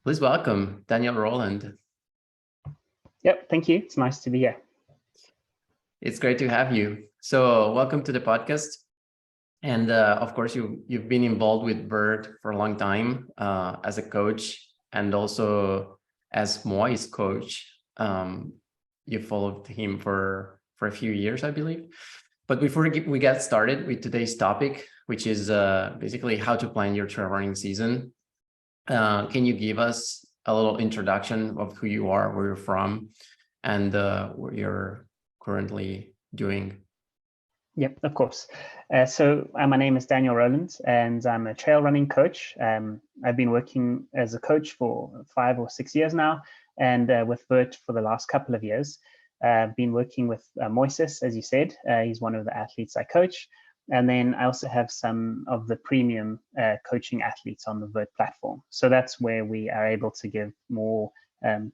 Please welcome Daniel Rowland. Yep, thank you. It's nice to be here. It's great to have you. So welcome to the podcast. And of course, you've been involved with Vert for a long time as a coach and also as Moi's coach. You followed him for a few years, I believe. But before we get started with today's topic, which is basically how to plan your trail running season, can you give us a little introduction of who you are, where you're from, and what you're currently doing? Yep, of course. So my name is Daniel Rowland, and I'm a trail running coach. I've been working as a coach for 5 or 6 years now, and with Vert for the last couple of years. I've been working with Moises, as you said. He's one of the athletes I coach. And then I also have some of the premium coaching athletes on the Vert platform. So that's where we are able to give more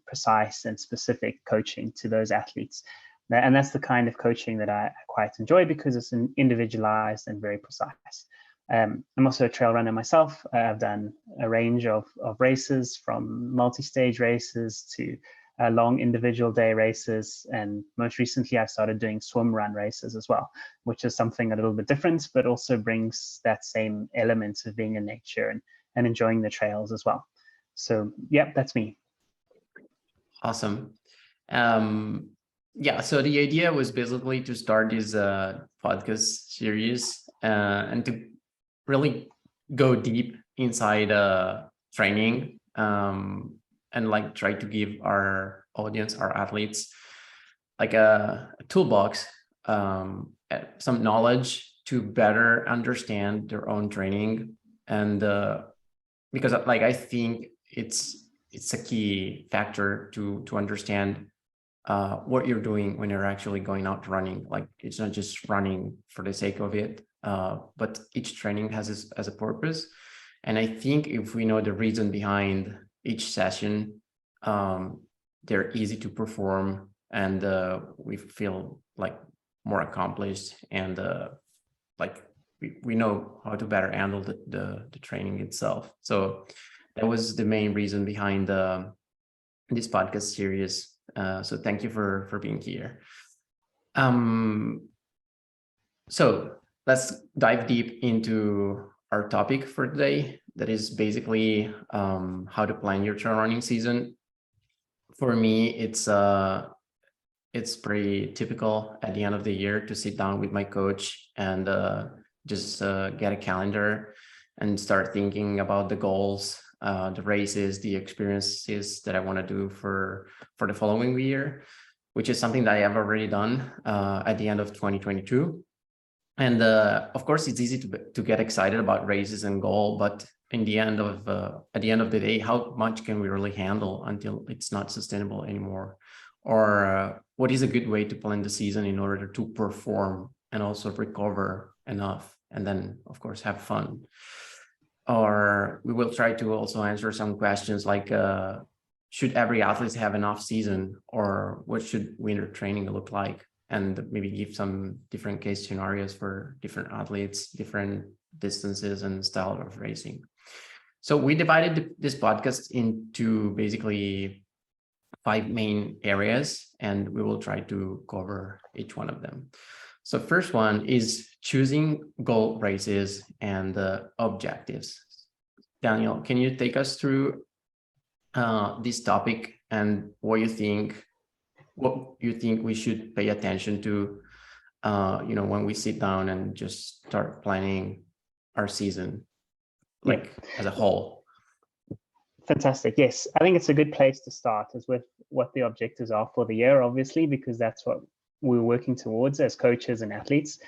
precise and specific coaching to those athletes. And that's the kind of coaching that I quite enjoy because it's individualized and very precise. I'm also a trail runner myself. I've done a range of races, from multi-stage races to long individual day races. And most recently, I started doing swim run races as well, which is something a little bit different, but also brings that same element of being in nature and enjoying the trails as well. So yeah, that's me. Awesome. Yeah, so the idea was basically to start this podcast series and to really go deep inside training and like try to give our audience, our athletes, like a toolbox, some knowledge to better understand their own training. And because like I think it's a key factor to understand what you're doing when you're actually going out running. Like it's not just running for the sake of it, but each training has a purpose. And I think if we know the reason behind each session, they're easy to perform, and we feel like more accomplished, and like we know how to better handle the training itself. So that was the main reason behind this podcast series. So thank you for being here. So let's dive deep into our topic for today. That is basically how to plan your trail running season. For me, it's pretty typical at the end of the year to sit down with my coach and just get a calendar and start thinking about the goals, the races, the experiences that I want to do for the following year, which is something that I have already done at the end of 2022. And of course, it's easy to get excited about races and goal, but at the end of the day, how much can we really handle until it's not sustainable anymore? Or what is a good way to plan the season in order to perform and also recover enough, and then of course have fun? Or we will try to also answer some questions like, should every athlete have an off season, or what should winter training look like? And maybe give some different case scenarios for different athletes, different distances and style of racing. So we divided this podcast into basically 5 main areas, and we will try to cover each one of them. So first one is choosing goal races and objectives. Daniel, can you take us through this topic and what you think we should pay attention to, when we sit down and just start planning our season, like as a whole? Fantastic. Yes, I think it's a good place to start is with what the objectives are for the year, obviously, because that's what we're working towards as coaches and athletes.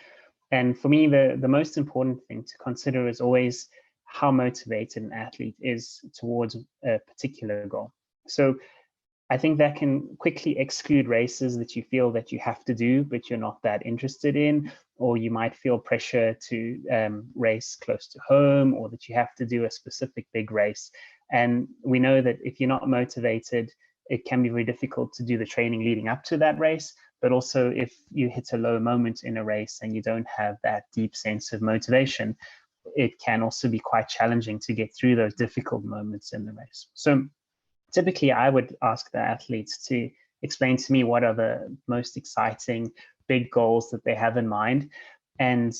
And for me, the most important thing to consider is always how motivated an athlete is towards a particular goal. So I think that can quickly exclude races that you feel that you have to do, but you're not that interested in, or you might feel pressure to race close to home, or that you have to do a specific big race. And we know that if you're not motivated, it can be very difficult to do the training leading up to that race. But also if you hit a low moment in a race and you don't have that deep sense of motivation, it can also be quite challenging to get through those difficult moments in the race. So typically I would ask the athletes to explain to me what are the most exciting big goals that they have in mind. And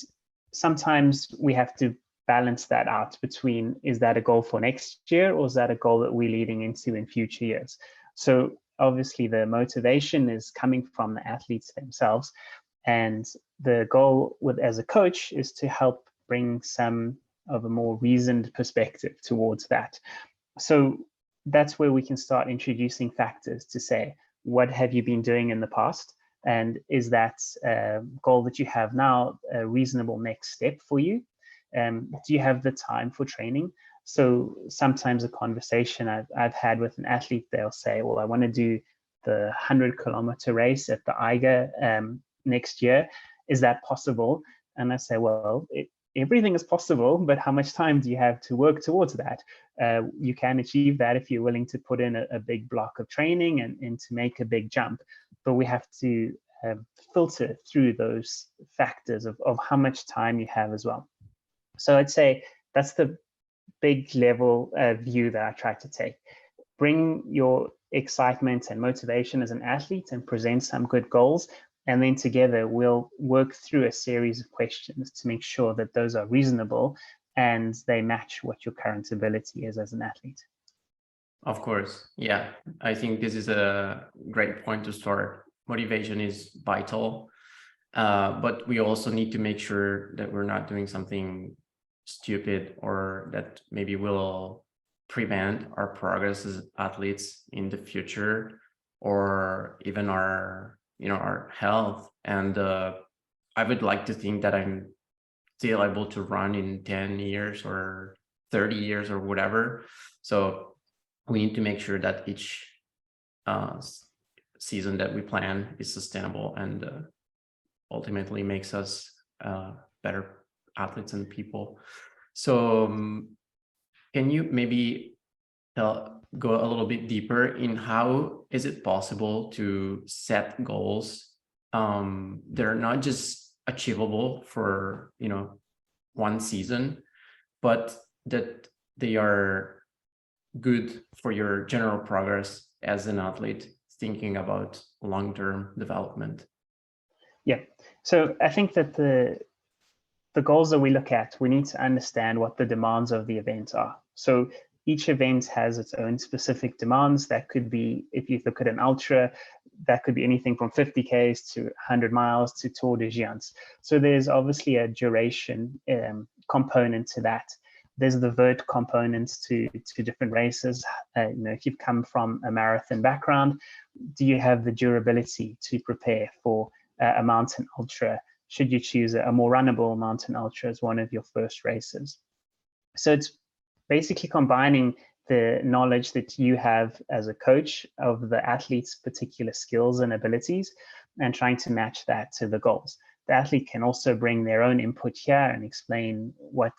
sometimes we have to balance that out between, is that a goal for next year, or is that a goal that we're leading into in future years? So obviously the motivation is coming from the athletes themselves. And the goal as a coach is to help bring some of a more reasoned perspective towards that. So that's where we can start introducing factors to say, what have you been doing in the past? And is that goal that you have now a reasonable next step for you? Do you have the time for training? So sometimes a conversation I've had with an athlete, they'll say, well, I want to do the 100-kilometer race at the Eiger next year. Is that possible? And I say, well, everything is possible, but how much time do you have to work towards that? You can achieve that if you're willing to put in a big block of training and to make a big jump. But we have to filter through those factors of how much time you have as well. So I'd say that's the big level view that I try to take. Bring your excitement and motivation as an athlete and present some good goals. And then together we'll work through a series of questions to make sure that those are reasonable and they match what your current ability is as an athlete. Of course. Yeah, I think this is a great point to start. Motivation is vital, but we also need to make sure that we're not doing something stupid or that maybe will prevent our progress as athletes in the future, or even our health. And I would like to think that I'm still able to run in 10 years or 30 years or whatever. So we need to make sure that each season that we plan is sustainable and ultimately makes us better athletes and people. So can you maybe go a little bit deeper in how is it possible to set goals that are not just achievable for one season, but that they are good for your general progress as an athlete, thinking about long-term development? Yeah, so I think that the goals that we look at, we need to understand what the demands of the event are. So each event has its own specific demands. That could be, if you look at an ultra, that could be anything from 50Ks to 100 miles to Tour de Géants. So there's obviously a duration component to that. There's the vert components to different races. If you've come from a marathon background, do you have the durability to prepare for a mountain ultra? Should you choose a more runnable mountain ultra as one of your first races? So it's basically combining the knowledge that you have as a coach of the athlete's particular skills and abilities and trying to match that to the goals. The athlete can also bring their own input here and explain what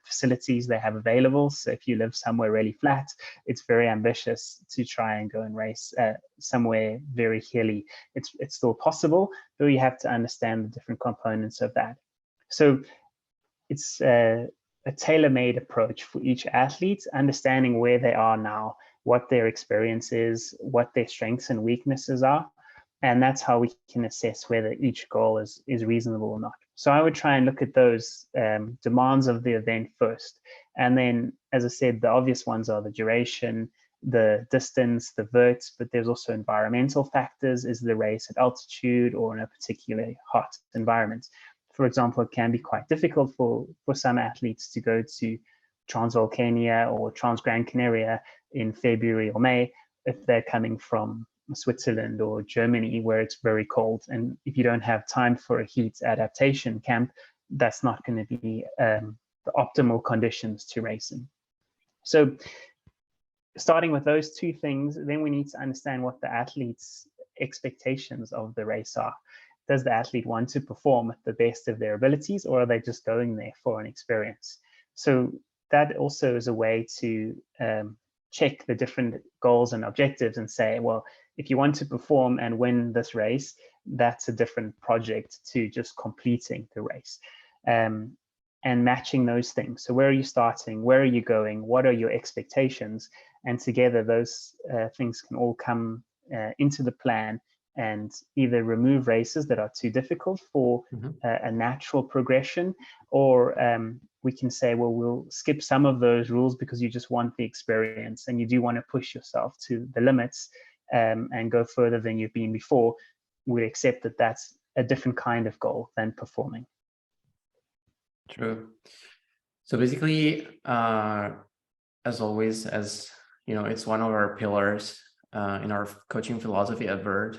facilities they have available. So if you live somewhere really flat, it's very ambitious to try and go and race somewhere very hilly. It's still possible, but you have to understand the different components of that. So it's a tailor-made approach for each athlete, understanding where they are now, what their experience is, what their strengths and weaknesses are. And that's how we can assess whether each goal is reasonable or not. So I would try and look at those demands of the event first. And then, as I said, the obvious ones are the duration, the distance, the verts, but there's also environmental factors. Is the race at altitude or in a particularly hot environment? For example, it can be quite difficult for some athletes to go to Transvolcania or Transgran Canaria in February or May if they're coming from Switzerland or Germany where it's very cold. And if you don't have time for a heat adaptation camp, that's not going to be the optimal conditions to race in. So starting with those two things, then we need to understand what the athlete's expectations of the race are. Does the athlete want to perform at the best of their abilities, or are they just going there for an experience? So that also is a way to check the different goals and objectives and say, well, if you want to perform and win this race, that's a different project to just completing the race. And matching those things. So where are you starting? Where are you going? What are your expectations? And together, those things can all come into the plan and either remove races that are too difficult for a natural progression, or we can say, well, we'll skip some of those rules because you just want the experience and you do want to push yourself to the limits and go further than you've been before. We accept that that's a different kind of goal than performing. True. So basically, as always, as you know, it's one of our pillars in our coaching philosophy at Vert.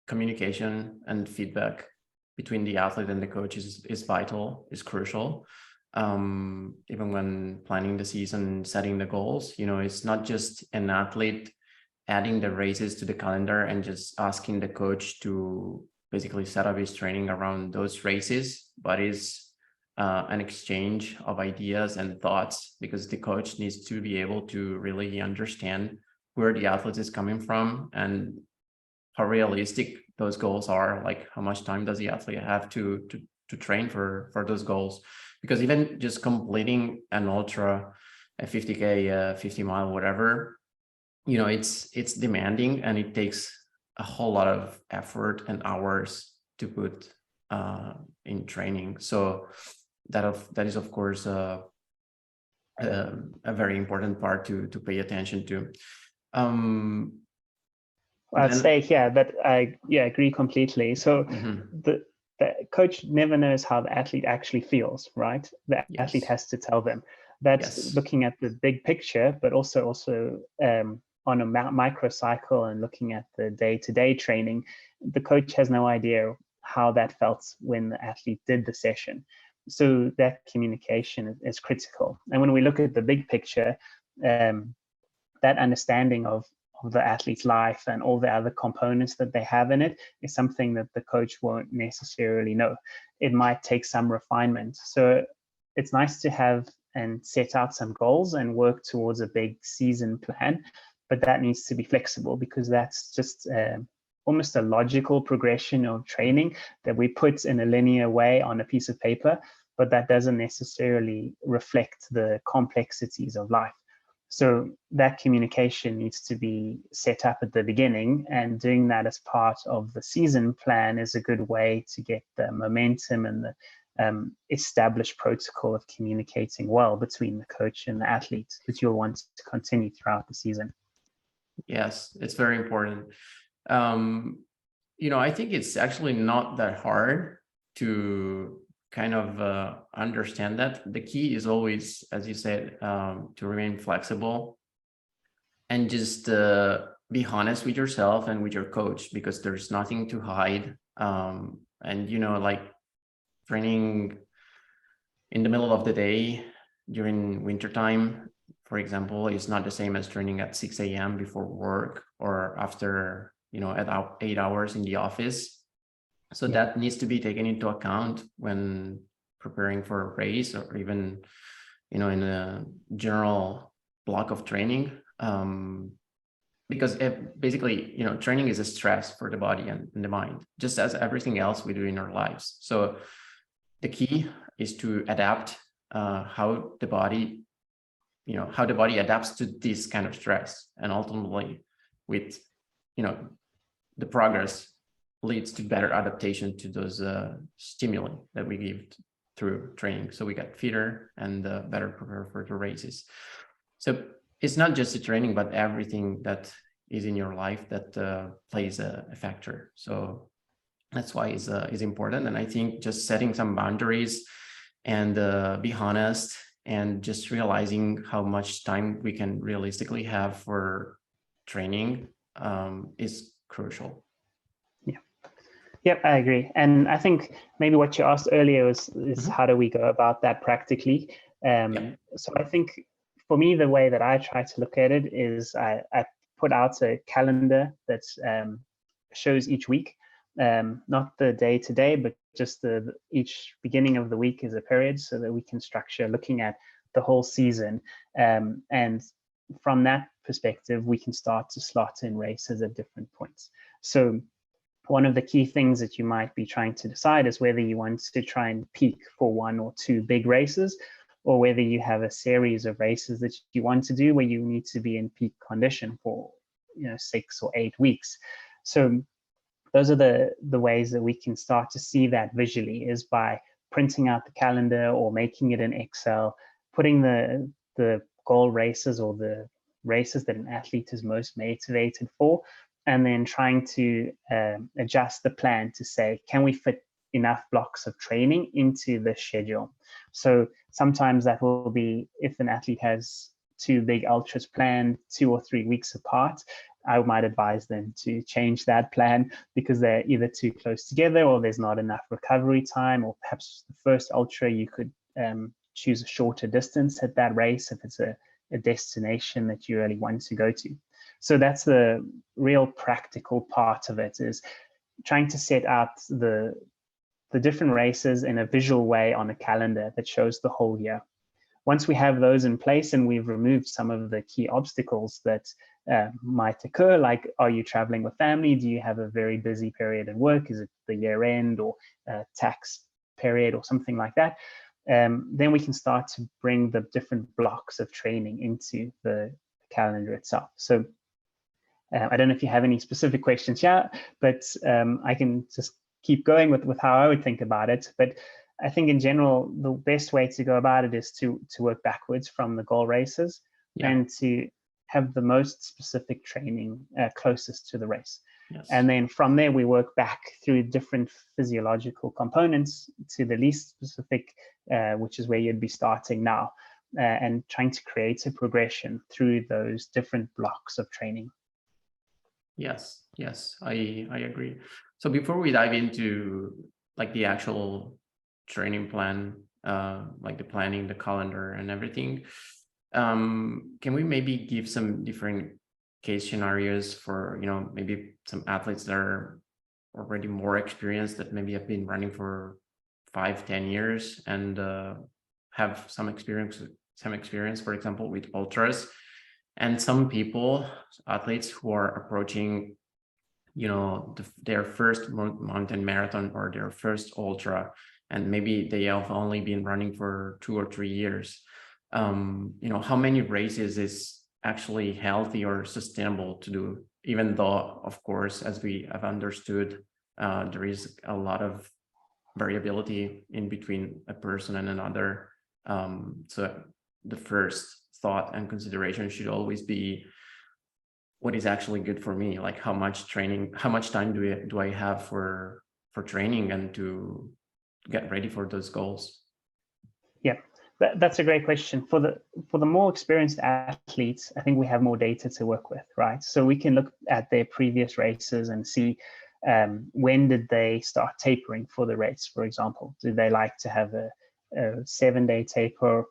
Communication and feedback between the athlete and the coach is vital, is crucial. Even when planning the season, setting the goals, you know, it's not just an athlete adding the races to the calendar and just asking the coach to basically set up his training around those races, but is an exchange of ideas and thoughts, because the coach needs to be able to really understand where the athlete is coming from and how realistic those goals are. Like, how much time does the athlete have to train for those goals? Because even just completing an ultra, a 50K, 50 mile, whatever, you know, it's demanding, and it takes a whole lot of effort and hours to put in training. So that is of course a very important part to pay attention to. I'd say here that I agree completely. So the coach never knows how the athlete actually feels, right? The athlete has to tell them. That's looking at the big picture, but also on a microcycle and looking at the day-to-day training. The coach has no idea how that felt when the athlete did the session. So that communication is critical. And when we look at the big picture, that understanding of the athlete's life and all the other components that they have in it is something that the coach won't necessarily know. It might take some refinement. So it's nice to have and set out some goals and work towards a big season plan, but that needs to be flexible, because that's just almost a logical progression of training that we put in a linear way on a piece of paper, but that doesn't necessarily reflect the complexities of life. So that communication needs to be set up at the beginning, and doing that as part of the season plan is a good way to get the momentum and the established protocol of communicating well between the coach and the athlete that you'll want to continue throughout the season. Yes, it's very important. You know, I think it's actually not that hard to kind of understand that. The key is always, as you said, to remain flexible and just be honest with yourself and with your coach, because there's nothing to hide. And, you know, like training in the middle of the day during wintertime, for example, is not the same as training at 6 a.m. before work or after, you know, at 8 hours in the office. So that needs to be taken into account when preparing for a race, or even, you know, in a general block of training. Because basically, you know, training is a stress for the body and the mind, just as everything else we do in our lives. So the key is to adapt how the body adapts to this kind of stress, and ultimately, with, you know, the progress leads to better adaptation to those stimuli that we give through training. So we get fitter and better prepared for the races. So it's not just the training, but everything that is in your life that plays a factor. So that's why it's important. And I think just setting some boundaries and be honest, and just realizing how much time we can realistically have for training is crucial. Yep, I agree. And I think maybe what you asked earlier is how do we go about that practically? So I think for me, the way that I try to look at it is I put out a calendar that shows each week, not the day to day, but just each beginning of the week is a period, so that we can structure looking at the whole season. And from that perspective, we can start to slot in races at different points. So one of the key things that you might be trying to decide is whether you want to try and peak for 1 or 2 big races, or whether you have a series of races that you want to do where you need to be in peak condition for 6 or 8 weeks. So those are the ways that we can start to see that visually, is by printing out the calendar or making it in Excel, putting the goal races or the races that an athlete is most motivated for, and then trying to adjust the plan to say, can we fit enough blocks of training into the schedule? So sometimes that will be, if an athlete has 2 big ultras planned 2 or 3 weeks apart, I might advise them to change that plan because they're either too close together or there's not enough recovery time, or perhaps the first ultra you could choose a shorter distance at that race if it's a destination that you really want to go to. So that's the real practical part of it, is trying to set out the different races in a visual way on a calendar that shows the whole year. Once we have those in place and we've removed some of the key obstacles that might occur, like, are you traveling with family? Do you have a very busy period at work? Is it the year end or tax period or something like that? Then we can start to bring the different blocks of training into the calendar itself. So I don't know if you have any specific questions, but I can just keep going with how I would think about it. But I think in general, the best way to go about it is to work backwards from the goal races and to have the most specific training closest to the race. Yes. And then from there, we work back through different physiological components to the least specific, which is where you'd be starting now, and trying to create a progression through those different blocks of training. Yes, I agree. So before we dive into like the actual training plan, like the planning, the calendar and everything, can we maybe give some different case scenarios for, maybe some athletes that are already more experienced, that maybe have been running for 5-10 years and have some experience, for example, with ultras, and some people, athletes who are approaching, their first mountain marathon or their first ultra, and maybe they have only been running for 2 or 3 years. How many races is actually healthy or sustainable to do, even though, of course, as we have understood, there is a lot of variability in between a person and another. So the first thought and consideration should always be, what is actually good for me? Like, how much time do I have for training and to get ready for those goals? Yeah, that's a great question. For the more experienced athletes, I think we have more data to work with, right? So we can look at their previous races and see when did they start tapering for the race, for example. Do they like to have a 7-day taper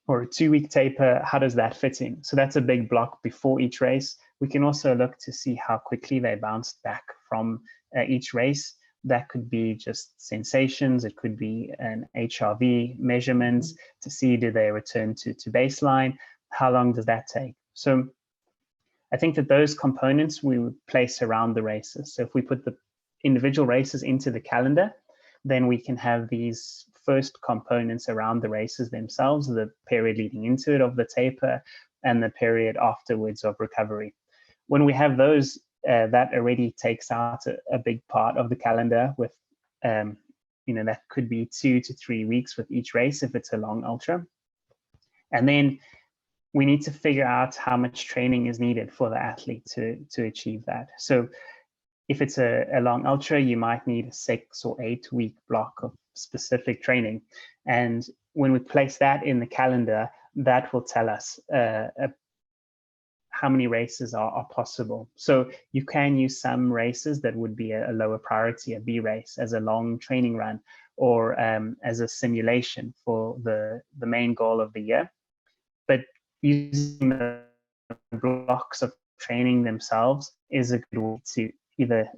or a 2-week taper? How does that fit in? So that's a big block before each race. We can also look to see how quickly they bounced back from each race. That could be just sensations. It could be an HRV measurement to see, do they return to baseline? How long does that take? So I think that those components we would place around the races. So if we put the individual races into the calendar, then we can have these first components around the races themselves, the period leading into it of the taper and the period afterwards of recovery. When we have those, that already takes out a big part of the calendar with, that could be 2 to 3 weeks with each race if it's a long ultra. And then we need to figure out how much training is needed for the athlete to achieve that. So if it's a long ultra, you might need a 6 or 8 week block of specific training. And when we place that in the calendar, that will tell us how many races are possible. So you can use some races that would be a lower priority, a B race, as a long training run, or as a simulation for the main goal of the year. But using the blocks of training themselves is a good way to either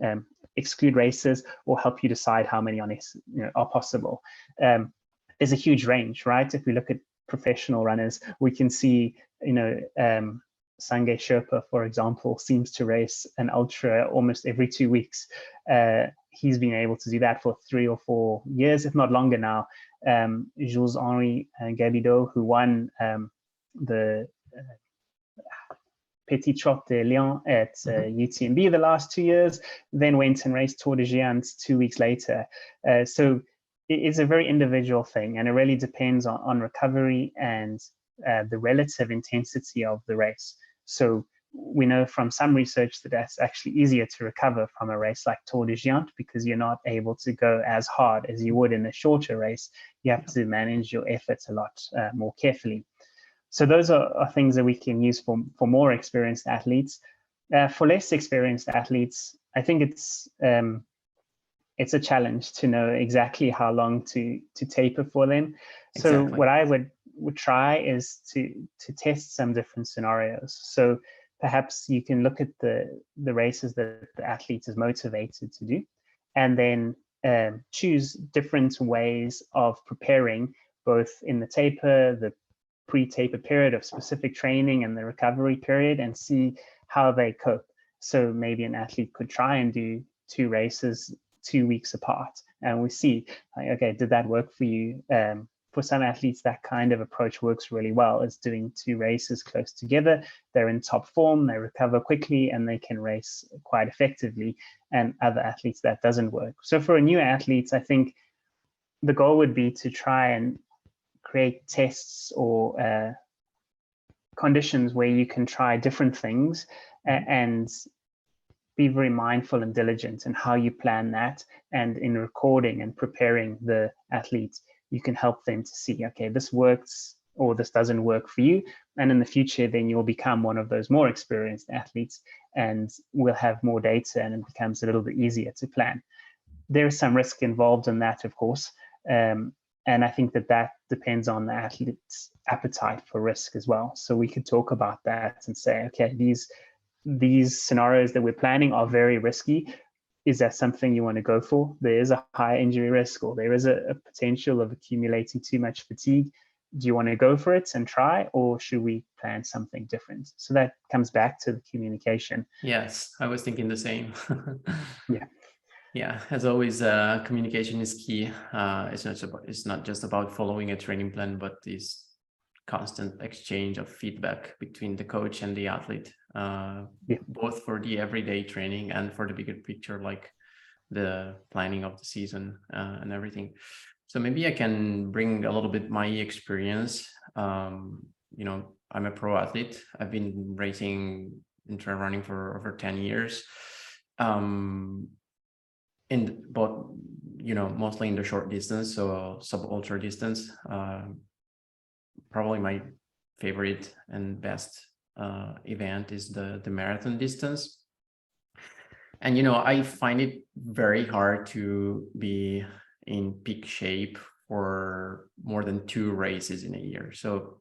exclude races or help you decide how many are possible. There's a huge range, right? If we look at professional runners, we can see, Sange Sherpa, for example, seems to race an ultra almost every 2 weeks. He's been able to do that for 3 or 4 years, if not longer now. Jules-Henri Gabideau, who won the Petit Trot de Lyon at UTMB the last 2 years, then went and raced Tour de Giant 2 weeks later. So it's a very individual thing, and it really depends on recovery and the relative intensity of the race. So we know from some research that that's actually easier to recover from a race like Tour de Giant, because you're not able to go as hard as you would in a shorter race. You have to manage your efforts a lot more carefully. So those are things that we can use for more experienced athletes. For less experienced athletes, I think it's a challenge to know exactly how long to taper for them. So Exactly. what I would try is to test some different scenarios. So perhaps you can look at the races that the athlete is motivated to do, and then choose different ways of preparing, both in the taper, the pre-taper period of specific training, and the recovery period, and see how they cope. So maybe an athlete could try and do 2 races 2 weeks apart, and we see, like, okay, did that work for you? For some athletes, that kind of approach works really well. It's doing 2 races close together. They're in top form, they recover quickly, and they can race quite effectively. And other athletes, that doesn't work. So for a new athlete, I think the goal would be to try and create tests or conditions where you can try different things and be very mindful and diligent in how you plan that. And in recording and preparing the athletes, you can help them to see, okay, this works or this doesn't work for you. And in the future, then you'll become one of those more experienced athletes, and we'll have more data, and it becomes a little bit easier to plan. There is some risk involved in that, of course. And I think that depends on the athlete's appetite for risk as well. So we could talk about that and say, okay, these scenarios that we're planning are very risky. Is that something you want to go for? There is a high injury risk, or there is a potential of accumulating too much fatigue. Do you want to go for it and try, or should we plan something different? So that comes back to the communication. Yes, I was thinking the same. Yeah. Yeah, as always, communication is key. It's not just about following a training plan, but this constant exchange of feedback between the coach and the athlete, both for the everyday training and for the bigger picture, like the planning of the season and everything. So maybe I can bring a little bit my experience. You know, I'm a pro athlete. I've been racing in trail running for over 10 years. In both, you know, mostly in the short distance, so sub-ultra distance. Probably my favorite and best event is the marathon distance. And, you know, I find it very hard to be in peak shape for more than 2 races in a year. So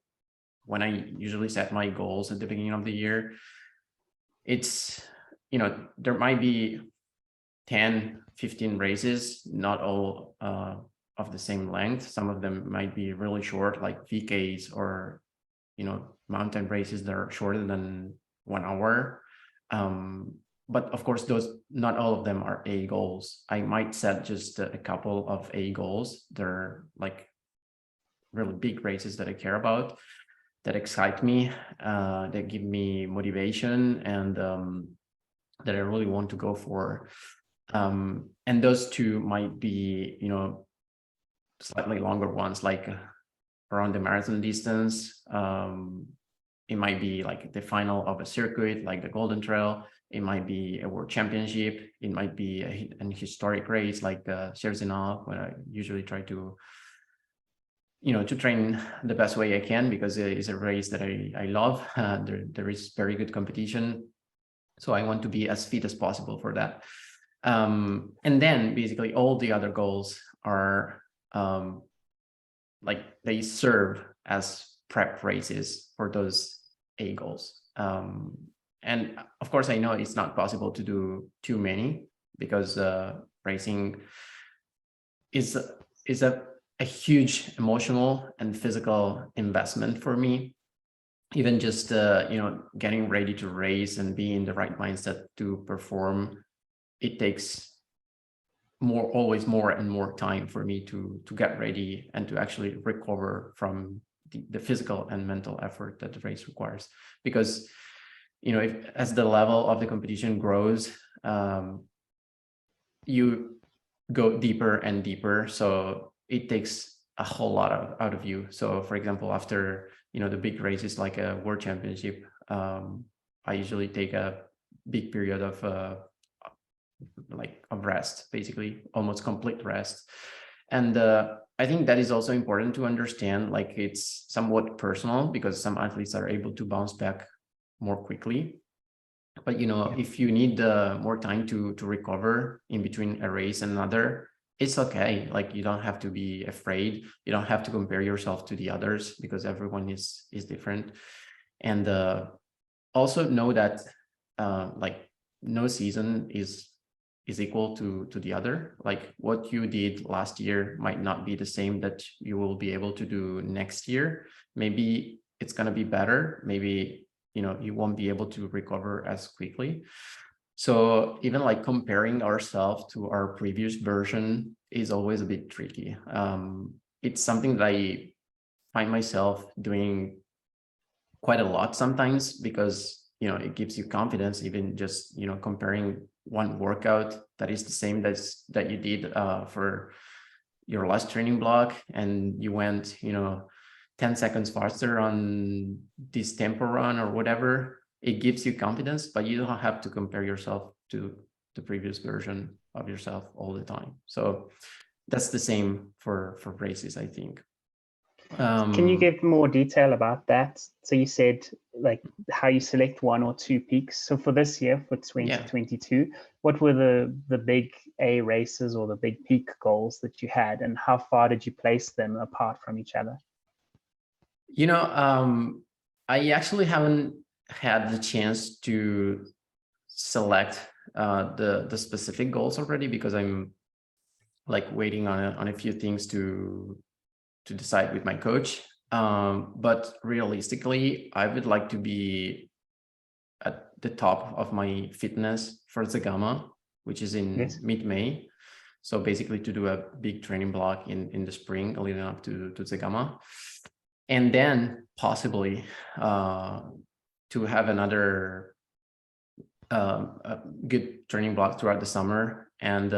when I usually set my goals at the beginning of the year, it's, you know, there might be 10, 15 races, not all of the same length. Some of them might be really short, like VKs, or, you know, mountain races that are shorter than 1 hour. But of course, not all of them are A goals. I might set just a couple of A goals. They're like really big races that I care about, that excite me, that give me motivation, and that I really want to go for. And those 2 might be, you know, slightly longer ones, like around the marathon distance. It might be like the final of a circuit, like the Golden Trail. It might be a world championship. It might be an historic race, like Cerzinal, where I usually try to, you know, to train the best way I can, because it is a race that I love. There is very good competition, so I want to be as fit as possible for that. And then basically all the other goals are like they serve as prep races for those A goals. And of course, I know it's not possible to do too many, because racing is a huge emotional and physical investment for me. Even just you know, getting ready to race and be in the right mindset to perform, it takes always more and more time for me to get ready and to actually recover from the physical and mental effort that the race requires. Because, as the level of the competition grows, you go deeper and deeper. So it takes a whole lot out of you. So for example, after, the big races like a world championship, I usually take a big period of rest, basically almost complete rest. And I think that is also important to understand, like it's somewhat personal because some athletes are able to bounce back more quickly. But, if you need more time to recover in between a race and another, it's okay. Like, you don't have to be afraid. You don't have to compare yourself to the others because everyone is different. And also know that no season is equal to the other. Like what you did last year might not be the same that you will be able to do next year. Maybe it's going to be better. Maybe, you won't be able to recover as quickly. So even like comparing ourselves to our previous version is always a bit tricky. It's something that I find myself doing quite a lot sometimes because, it gives you confidence, even just, comparing one workout that is the same that you did for your last training block, and you went, 10 seconds faster on this tempo run or whatever. It gives you confidence, but you don't have to compare yourself to the previous version of yourself all the time. So that's the same for races, I think. Can you give more detail about that? So you said like how you select one or two peaks. So for this year, for 2022, what were the big A races or the big peak goals that you had, and how far did you place them apart from each other? I actually haven't had the chance to select the specific goals already because I'm like waiting on a few things to decide with my coach. But realistically, I would like to be at the top of my fitness for Zegama, which is in mid-May. So basically to do a big training block in the spring leading up to Zegama. And then possibly to have another a good training block throughout the summer and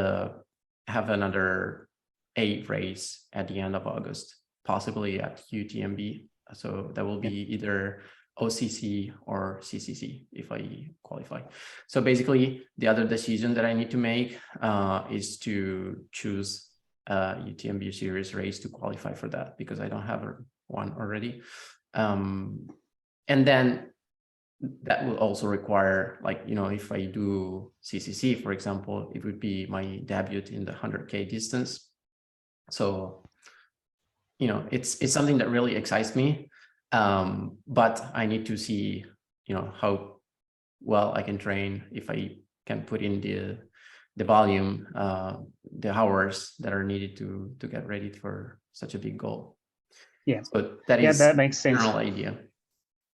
have another 8 race at the end of August, possibly at UTMB. So that will be either OCC or CCC if I qualify. So basically the other decision that I need to make is to choose a UTMB series race to qualify for that because I don't have one already. And then that will also require, like, if I do CCC, for example, it would be my debut in the 100K distance. So, it's something that really excites me. But I need to see, how well I can train, if I can put in the volume, the hours that are needed to get ready for such a big goal. Yeah. So that makes sense. General idea.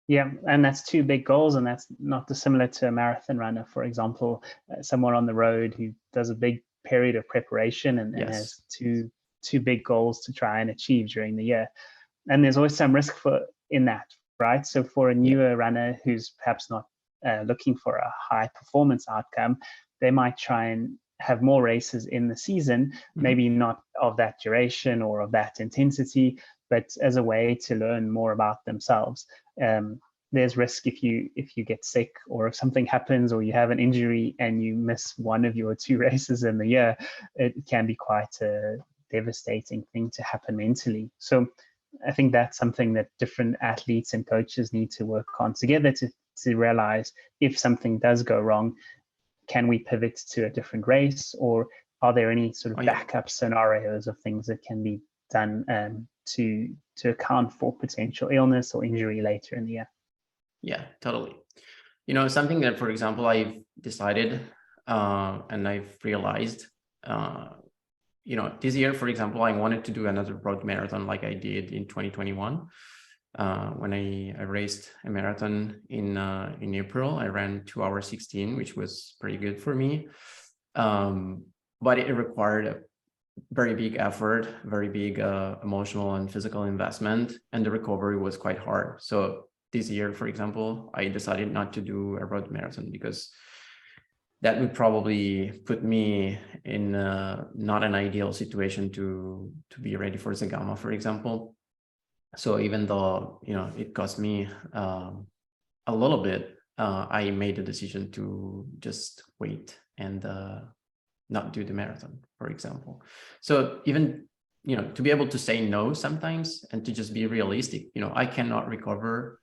Yeah, and that's 2 big goals, and that's not dissimilar to a marathon runner, for example, someone on the road who does a big period of preparation and has two big goals to try and achieve during the year. And there's always some risk in that, right? So for a newer runner who's perhaps not looking for a high performance outcome, they might try and have more races in the season, maybe not of that duration or of that intensity, but as a way to learn more about themselves. There's risk if you get sick, or if something happens, or you have an injury and you miss one of your 2 races in the year. It can be quite a devastating thing to happen mentally. So I think that's something that different athletes and coaches need to work on together to realize if something does go wrong, can we pivot to a different race, or are there any sort of backup scenarios of things that can be done to account for potential illness or injury later in the year? Yeah, totally. Something that, for example, I've decided and I've realized, this year, for example, I wanted to do another road marathon like I did in 2021. When I raced a marathon in April, I ran 2 hours 16, which was pretty good for me. but it required a very big effort, very big emotional and physical investment, and the recovery was quite hard. So this year, for example, I decided not to do a road marathon because that would probably put me in not an ideal situation to be ready for Zagama, for example. So even though, you know, it cost me a little bit, I made the decision to just wait and not do the marathon, for example. So even, you know, to be able to say no sometimes and to just be realistic, you know, I cannot recover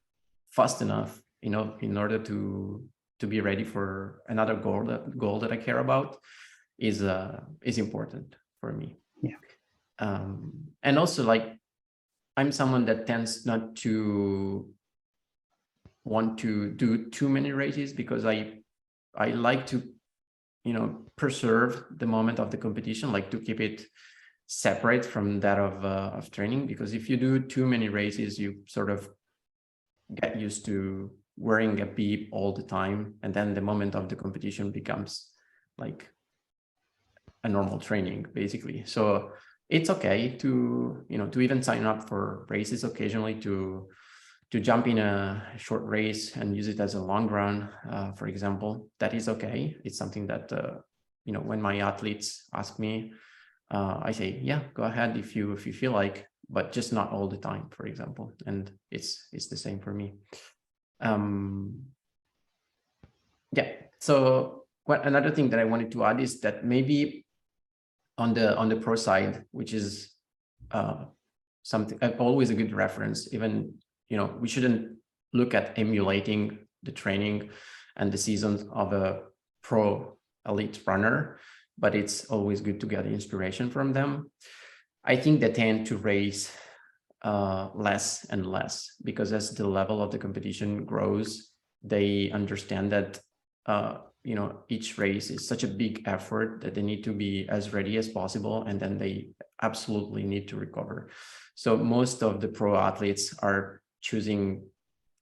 fast enough, you know, in order to be ready for another goal that I care about is important for me. Yeah. And also, like, I'm someone that tends not to want to do too many races because I like to, you know, preserve the moment of the competition, like to keep it separate from that of training. Because if you do too many races, you sort of get used to wearing a beep all the time, and then the moment of the competition becomes like a normal training, basically. So it's okay to, you know, to even sign up for races occasionally, to jump in a short race and use it as a long run, for example. That is okay. It's something that you know, when my athletes ask me, I say, yeah, go ahead if you feel like, but just not all the time, for example. And it's the same for me. Yeah. So another thing that I wanted to add is that maybe on the pro side, which is something always a good reference, even, you know, we shouldn't look at emulating the training and the seasons of a pro elite runner, but it's always good to get inspiration from them. I think they tend to race less and less because as the level of the competition grows, they understand that you know, each race is such a big effort that they need to be as ready as possible, and then they absolutely need to recover. So most of the pro athletes are choosing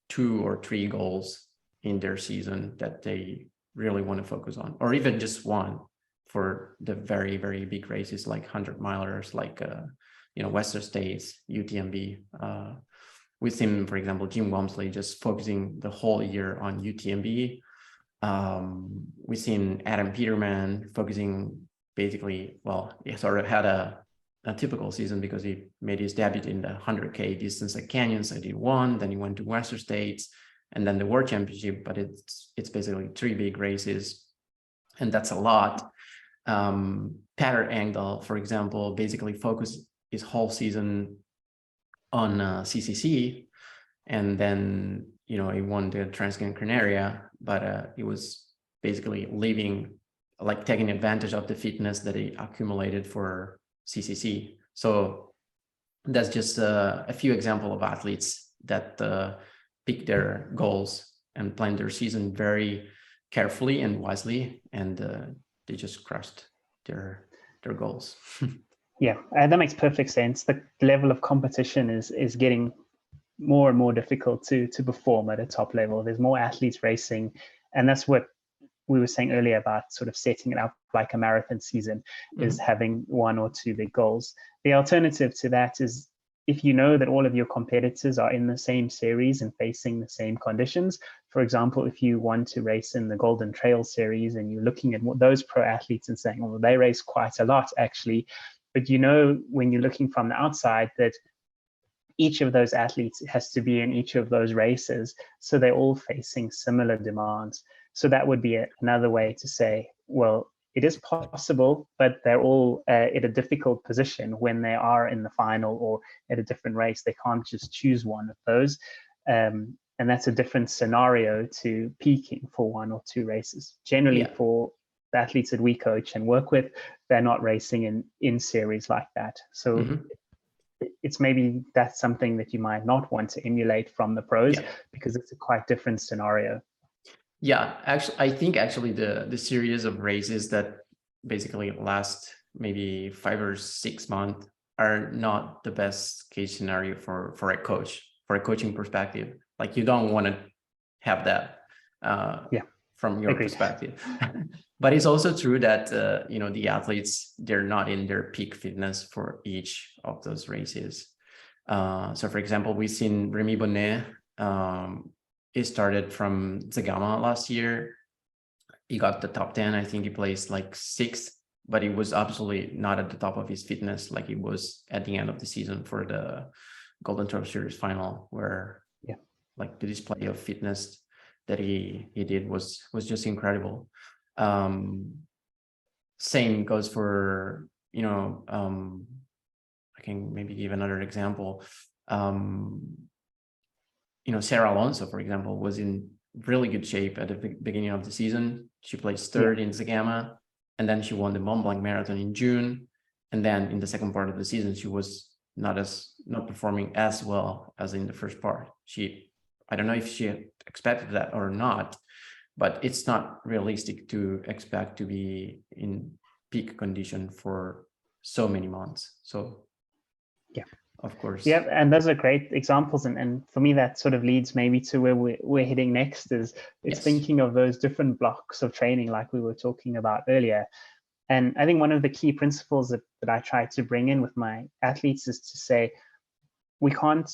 2 or 3 goals in their season that they really want to focus on, or even just one for the very, very big races like 100-milers, like you know, Western States, UTMB. We've seen, for example, Jim Walmsley just focusing the whole year on UTMB. We've seen Adam Peterman focusing basically, well, he sort of had a typical season because he made his debut in the 100K distance at Canyons, and he won. Then he went to Western States and then the World Championship, but it's basically 3 big races, and that's a lot. Peter Engdahl, for example, basically focused his whole season on CCC, and then, you know, he won the Transgran Canaria, but he was basically taking advantage of the fitness that he accumulated for CCC. So that's just a few examples of athletes that pick their goals and plan their season very carefully and wisely, and they just crushed their goals. Yeah, that makes perfect sense. The level of competition is getting more and more difficult to perform at a top level. There's more athletes racing, and that's what we were saying earlier about sort of setting it up like a marathon season, is having 1 or 2 big goals. The alternative to that is, if you know that all of your competitors are in the same series and facing the same conditions, for example, if you want to race in the Golden Trail series and you're looking at those pro athletes and saying, well, they race quite a lot actually, but you know, when you're looking from the outside, that each of those athletes has to be in each of those races, so they're all facing similar demands. So that would be another way to say, well, it is possible, but they're all at a difficult position when they are in the final or at a different race. They can't just choose one of those. And that's a different scenario to peaking for 1 or 2 races. Generally, for the athletes that we coach and work with, they're not racing in series like that. So it's maybe that's something that you might not want to emulate from the pros, because it's a quite different scenario. Yeah, actually, I think the series of races that basically last maybe 5 or 6 months are not the best case scenario for a coach, for a coaching perspective. Like, you don't want to have that. from your Agreed. perspective. But it's also true that, the athletes, they're not in their peak fitness for each of those races. So for example, we've seen Remy Bonnet. He started from Zagama last year. He got the top 10. I think he placed like 6th, but he was absolutely not at the top of his fitness like he was at the end of the season for the Golden Trail Series final, where like the display of fitness that he did was just incredible. Same goes for, I can maybe give another example. Sarah Alonso, for example, was in really good shape at the beginning of the season. She placed 3rd in Zagama, and then she won the Mont Blanc Marathon in June. And then in the second part of the season, she was not performing as well as in the first part. I don't know if she expected that or not, but it's not realistic to expect to be in peak condition for so many months. So of course. Yeah, and those are great examples. And for me, that sort of leads maybe to where we're heading next is thinking of those different blocks of training like we were talking about earlier. And I think one of the key principles that I try to bring in with my athletes is to say, we can't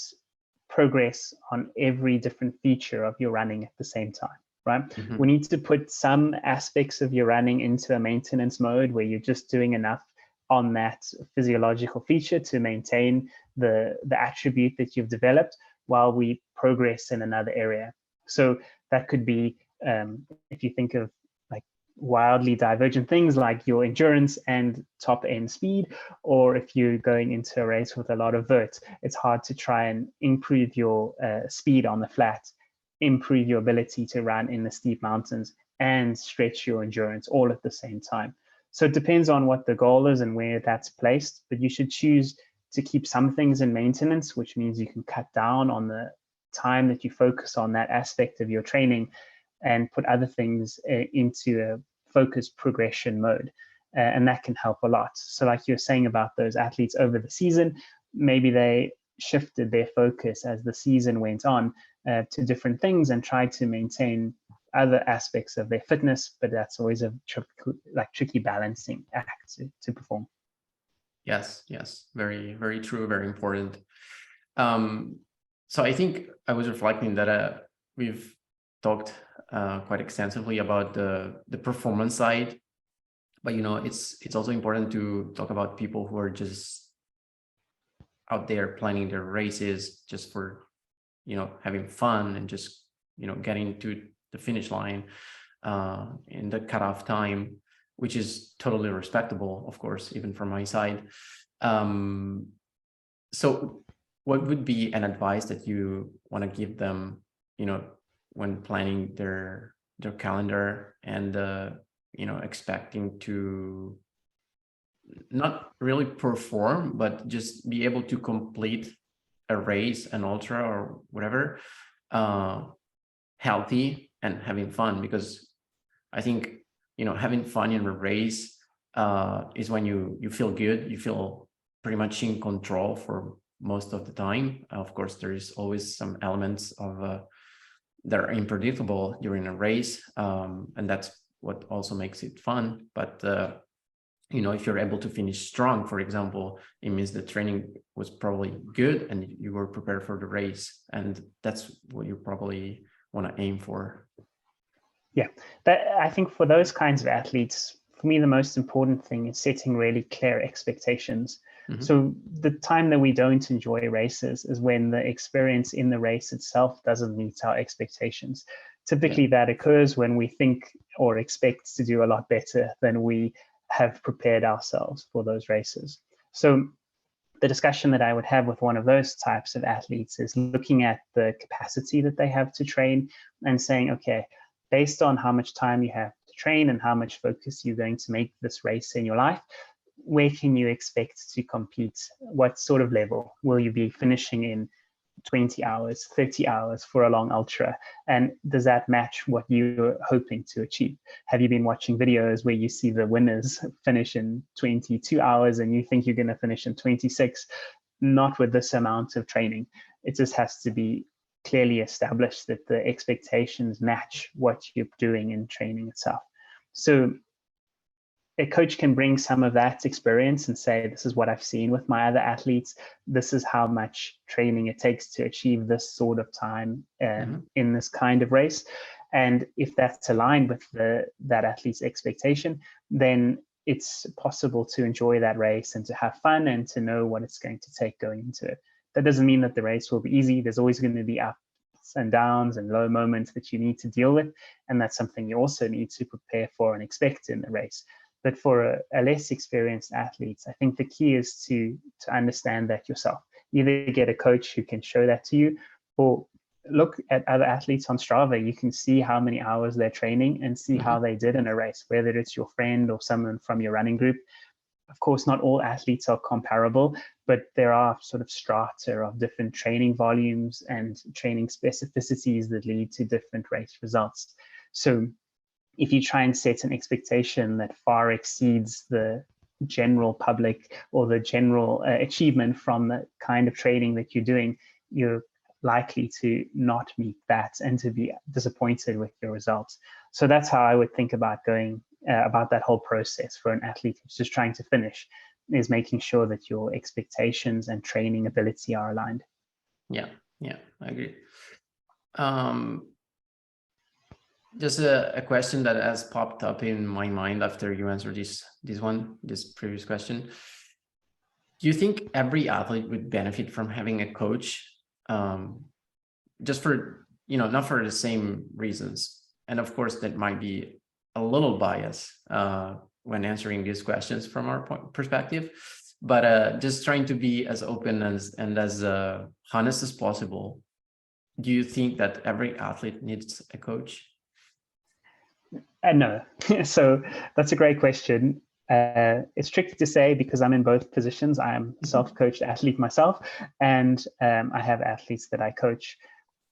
progress on every different feature of your running at the same time, right? Mm-hmm. We need to put some aspects of your running into a maintenance mode where you're just doing enough on that physiological feature to maintain the attribute that you've developed while we progress in another area. So that could be, if you think of like wildly divergent things like your endurance and top end speed, or if you're going into a race with a lot of vert, it's hard to try and improve your speed on the flat, improve your ability to run in the steep mountains, and stretch your endurance all at the same time. So it depends on what the goal is and where that's placed, but you should choose to keep some things in maintenance, which means you can cut down on the time that you focus on that aspect of your training and put other things into a focused progression mode. And that can help a lot. So like you're saying about those athletes over the season, maybe they shifted their focus as the season went on to different things and tried to maintain other aspects of their fitness, but that's always a tricky balancing act to perform. Yes, very, very true, very important. So I think I was reflecting that we've talked quite extensively about the performance side, but it's also important to talk about people who are just out there planning their races just for having fun and just getting to the finish line in the cutoff time, which is totally respectable, of course, even from my side. So what would be an advice that you want to give them, when planning their calendar and, expecting to not really perform, but just be able to complete a race, an ultra or whatever, healthy and having fun? Because I think, having fun in a race is when you feel good, you feel pretty much in control for most of the time. Of course, there is always some elements of that are unpredictable during a race, and that's what also makes it fun. But if you're able to finish strong, for example, it means the training was probably good and you were prepared for the race, and that's what you probably want to aim for. Yeah, I think for those kinds of athletes, for me, the most important thing is setting really clear expectations. Mm-hmm. So the time that we don't enjoy races is when the experience in the race itself doesn't meet our expectations. Typically, that occurs when we think or expect to do a lot better than we have prepared ourselves for those races. So the discussion that I would have with one of those types of athletes is looking at the capacity that they have to train and saying, okay, based on how much time you have to train and how much focus you're going to make this race in your life, where can you expect to compete? What sort of level will you be finishing in 20 hours, 30 hours for a long ultra? And does that match what you're hoping to achieve? Have you been watching videos where you see the winners finish in 22 hours and you think you're going to finish in 26? Not with this amount of training. It just has to be clearly established that the expectations match what you're doing in training itself. So a coach can bring some of that experience and say, this is what I've seen with my other athletes. This is how much training it takes to achieve this sort of time in this kind of race. And if that's aligned with that athlete's expectation, then it's possible to enjoy that race and to have fun and to know what it's going to take going into it. That doesn't mean that the race will be easy. There's always going to be ups and downs and low moments that you need to deal with. And that's something you also need to prepare for and expect in the race. But for a less experienced athlete, I think the key is to understand that yourself. Either get a coach who can show that to you, or look at other athletes on Strava. You can see how many hours they're training and see how they did in a race, whether it's your friend or someone from your running group. Of course, not all athletes are comparable, but there are sort of strata of different training volumes and training specificities that lead to different race results. So if you try and set an expectation that far exceeds the general public or the general achievement from the kind of training that you're doing, you're likely to not meet that and to be disappointed with your results. So that's how I would think about going about that whole process for an athlete who's just trying to finish, is making sure that your expectations and training ability are aligned. Yeah, I agree. Just a question that has popped up in my mind after you answered this previous question. Do you think every athlete would benefit from having a coach, just for, not for the same reasons? And of course, that might be a little biased when answering these questions from our perspective, but just trying to be as open and as honest as possible. Do you think that every athlete needs a coach? No. So that's a great question. It's tricky to say because I'm in both positions. I am a self-coached athlete myself, and I have athletes that I coach.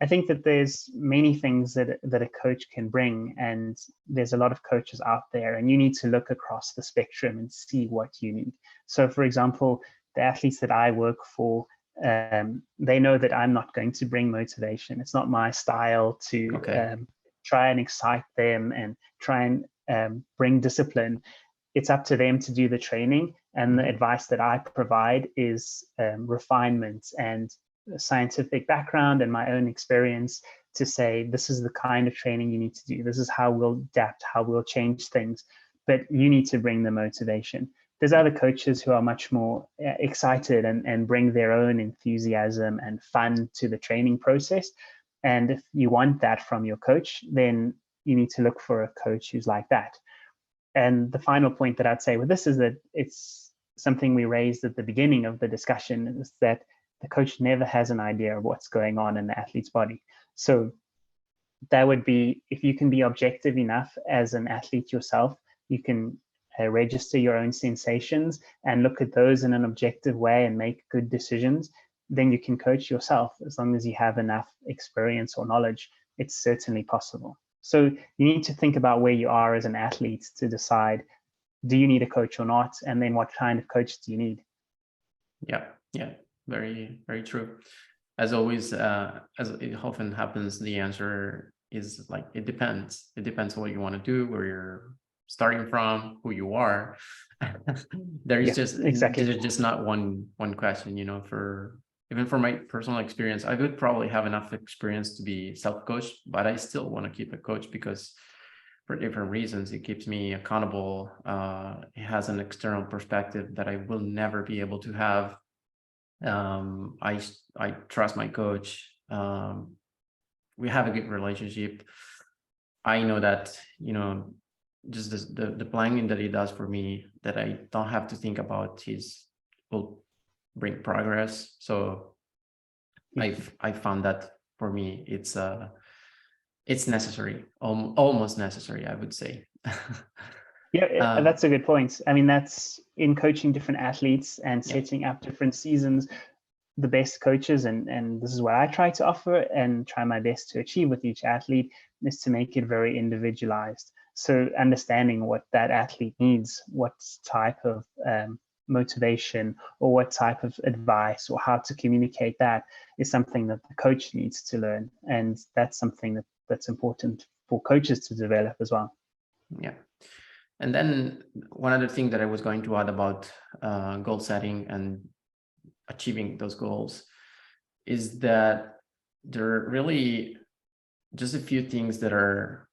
I think that there's many things that a coach can bring, and there's a lot of coaches out there, and you need to look across the spectrum and see what you need. So for example, the athletes that I work for, they know that I'm not going to bring motivation. It's not my style to try and excite them and try and bring discipline. It's up to them to do the training, and the advice that I provide is refinement and scientific background and my own experience to say, this is the kind of training you need to do. This is how we'll adapt, how we'll change things, but you need to bring the motivation. There's other coaches who are much more excited and bring their own enthusiasm and fun to the training process. And if you want that from your coach, then you need to look for a coach who's like that. And the final point that I'd say with this is that it's something we raised at the beginning of the discussion, is that the coach never has an idea of what's going on in the athlete's body. So that would be, if you can be objective enough as an athlete yourself, you can register your own sensations and look at those in an objective way and make good decisions, then you can coach yourself. As long as you have enough experience or knowledge, it's certainly possible. So you need to think about where you are as an athlete to decide, do you need a coach or not? And then what kind of coach do you need? Yeah. Very, very true. As always, as it often happens, the answer is like, it depends. It depends on what you want to do, where you're starting from, who you are. There's just not one question, even for my personal experience. I would probably have enough experience to be self-coached, but I still want to keep a coach because for different reasons, it keeps me accountable. It has an external perspective that I will never be able to have. I trust my coach. We have a good relationship. I know that, just the planning that he does for me, that I don't have to think about, will bring progress. So I found that for me, it's necessary, almost necessary, I would say. Yeah, that's a good point. I mean, that's in coaching different athletes and setting up different seasons. The best coaches, and this is what I try to offer and try my best to achieve with each athlete, is to make it very individualized. So understanding what that athlete needs, what type of motivation or what type of advice or how to communicate that is something that the coach needs to learn. And that's something that's important for coaches to develop as well. Yeah. And then one other thing that I was going to add about goal setting and achieving those goals is that there are really just a few things that are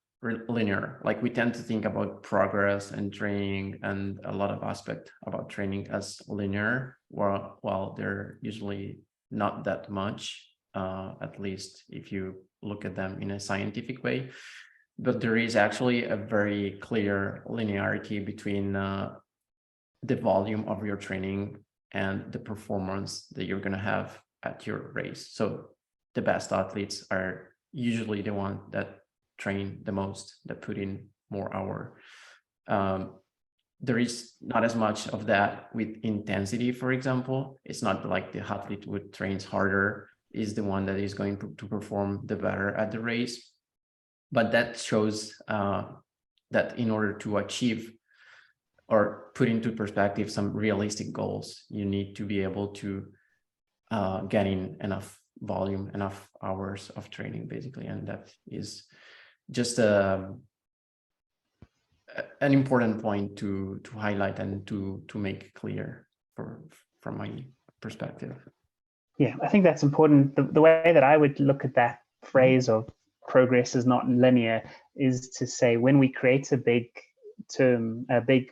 linear. Like we tend to think about progress and training and a lot of aspect about training as linear, while they're usually not that much, at least if you look at them in a scientific way. But there is actually a very clear linearity between the volume of your training and the performance that you're going to have at your race. So the best athletes are usually the ones that train the most, that put in more hour. There is not as much of that with intensity, for example. It's not like the athlete who trains harder is the one that is going to perform the better at the race. But that shows that in order to achieve or put into perspective some realistic goals, you need to be able to get in enough volume, enough hours of training, basically. And that is just an important point to highlight and to make clear from my perspective. Yeah, I think that's important. The way that I would look at that phrase of progress is not linear is to say, when we create a big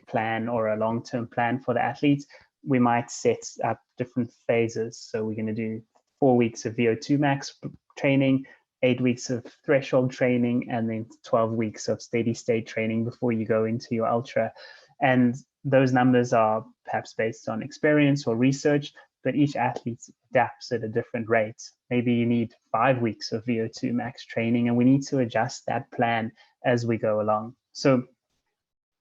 plan or a long-term plan for the athletes, we might set up different phases. So we're going to do 4 weeks of VO2 max training, 8 weeks of threshold training, and then 12 weeks of steady state training before you go into your ultra. And those numbers are perhaps based on experience or research, but each athlete adapts at a different rate. Maybe you need 5 weeks of VO2 max training, and we need to adjust that plan as we go along. So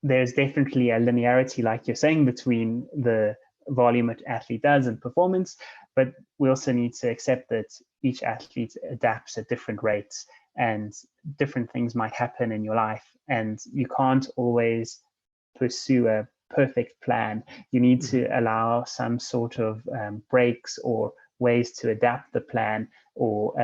there's definitely a linearity, like you're saying, between the volume an athlete does and performance, but we also need to accept that each athlete adapts at different rates and different things might happen in your life, and you can't always pursue a perfect plan. You need to allow some sort of breaks or ways to adapt the plan, or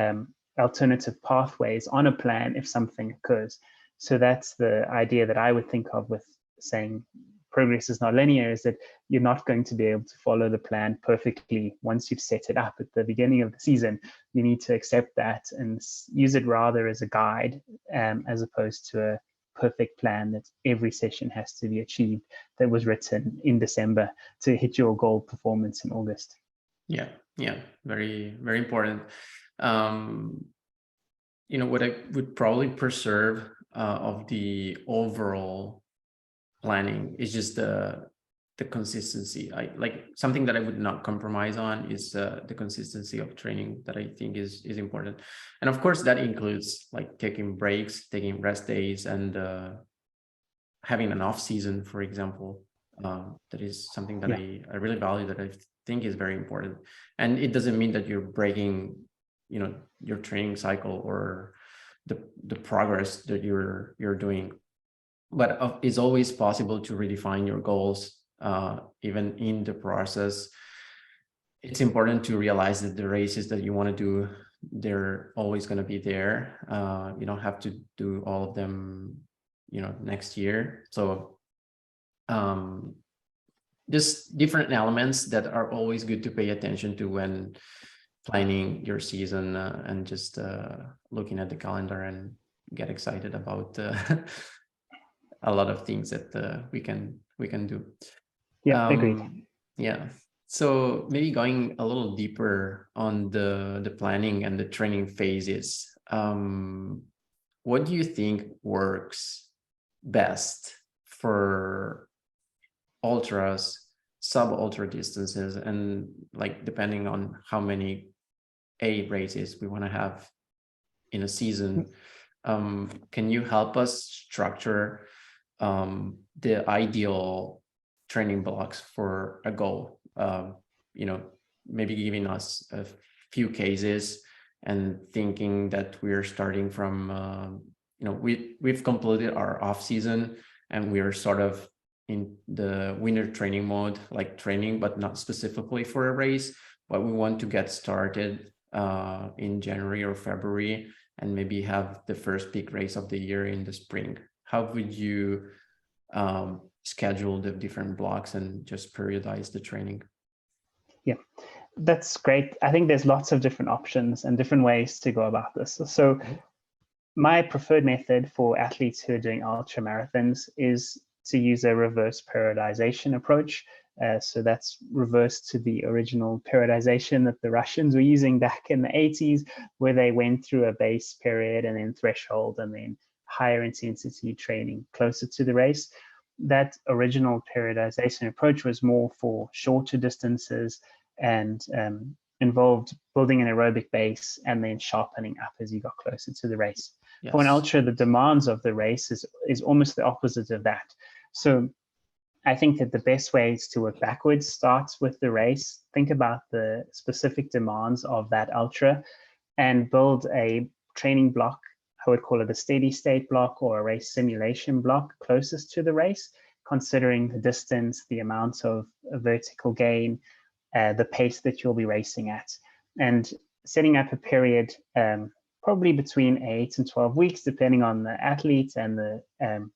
alternative pathways on a plan if something occurs. So that's the idea that I would think of with saying progress is not linear, is that you're not going to be able to follow the plan perfectly once you've set it up at the beginning of the season. You need to accept that and use it rather as a guide, as opposed to a perfect plan that every session has to be achieved, that was written in December to hit your goal performance in August. Yeah, very, very important. What I would probably preserve of the overall planning is just the consistency. I like something that I would not compromise on is the consistency of training, that I think is important. And of course that includes like taking breaks, taking rest days, and having an off season, for example. That is something that I really value, that I think is very important. And it doesn't mean that you're breaking your training cycle or the progress that you're doing, but it's always possible to redefine your goals. Even in the process, it's important to realize that the races that you want to do, they're always going to be there. You don't have to do all of them next year. So just different elements that are always good to pay attention to when planning your season, and just looking at the calendar and get excited about a lot of things that we can do. Yeah, agreed. Yeah. So maybe going a little deeper on the planning and the training phases, what do you think works best for ultras, sub-ultra distances, and like depending on how many races we want to have in a season? Can you help us structure the ideal training blocks for a goal? Maybe giving us a few cases and thinking that we're starting from we've completed our off season and we are sort of in the winter training mode, like training, but not specifically for a race, but we want to get started in January or February and maybe have the first big race of the year in the spring. How would you schedule the different blocks and just periodize the training? Yeah, that's great. I think there's lots of different options and different ways to go about this. So my preferred method for athletes who are doing ultra marathons is to use a reverse periodization approach. So that's reverse to the original periodization that the Russians were using back in the 80s, where they went through a base period and then threshold and then higher intensity training closer to the race. That original periodization approach was more for shorter distances and involved building an aerobic base and then sharpening up as you got closer to the race. Yes. For an ultra, the demands of the race is almost the opposite of that. So I think that the best way is to work backwards, starts with the race, think about the specific demands of that ultra and build a training block. I would call it a steady state block or a race simulation block closest to the race, considering the distance, the amount of vertical gain, the pace that you'll be racing at, and setting up a period probably between 8 and 12 weeks, depending on the athlete and the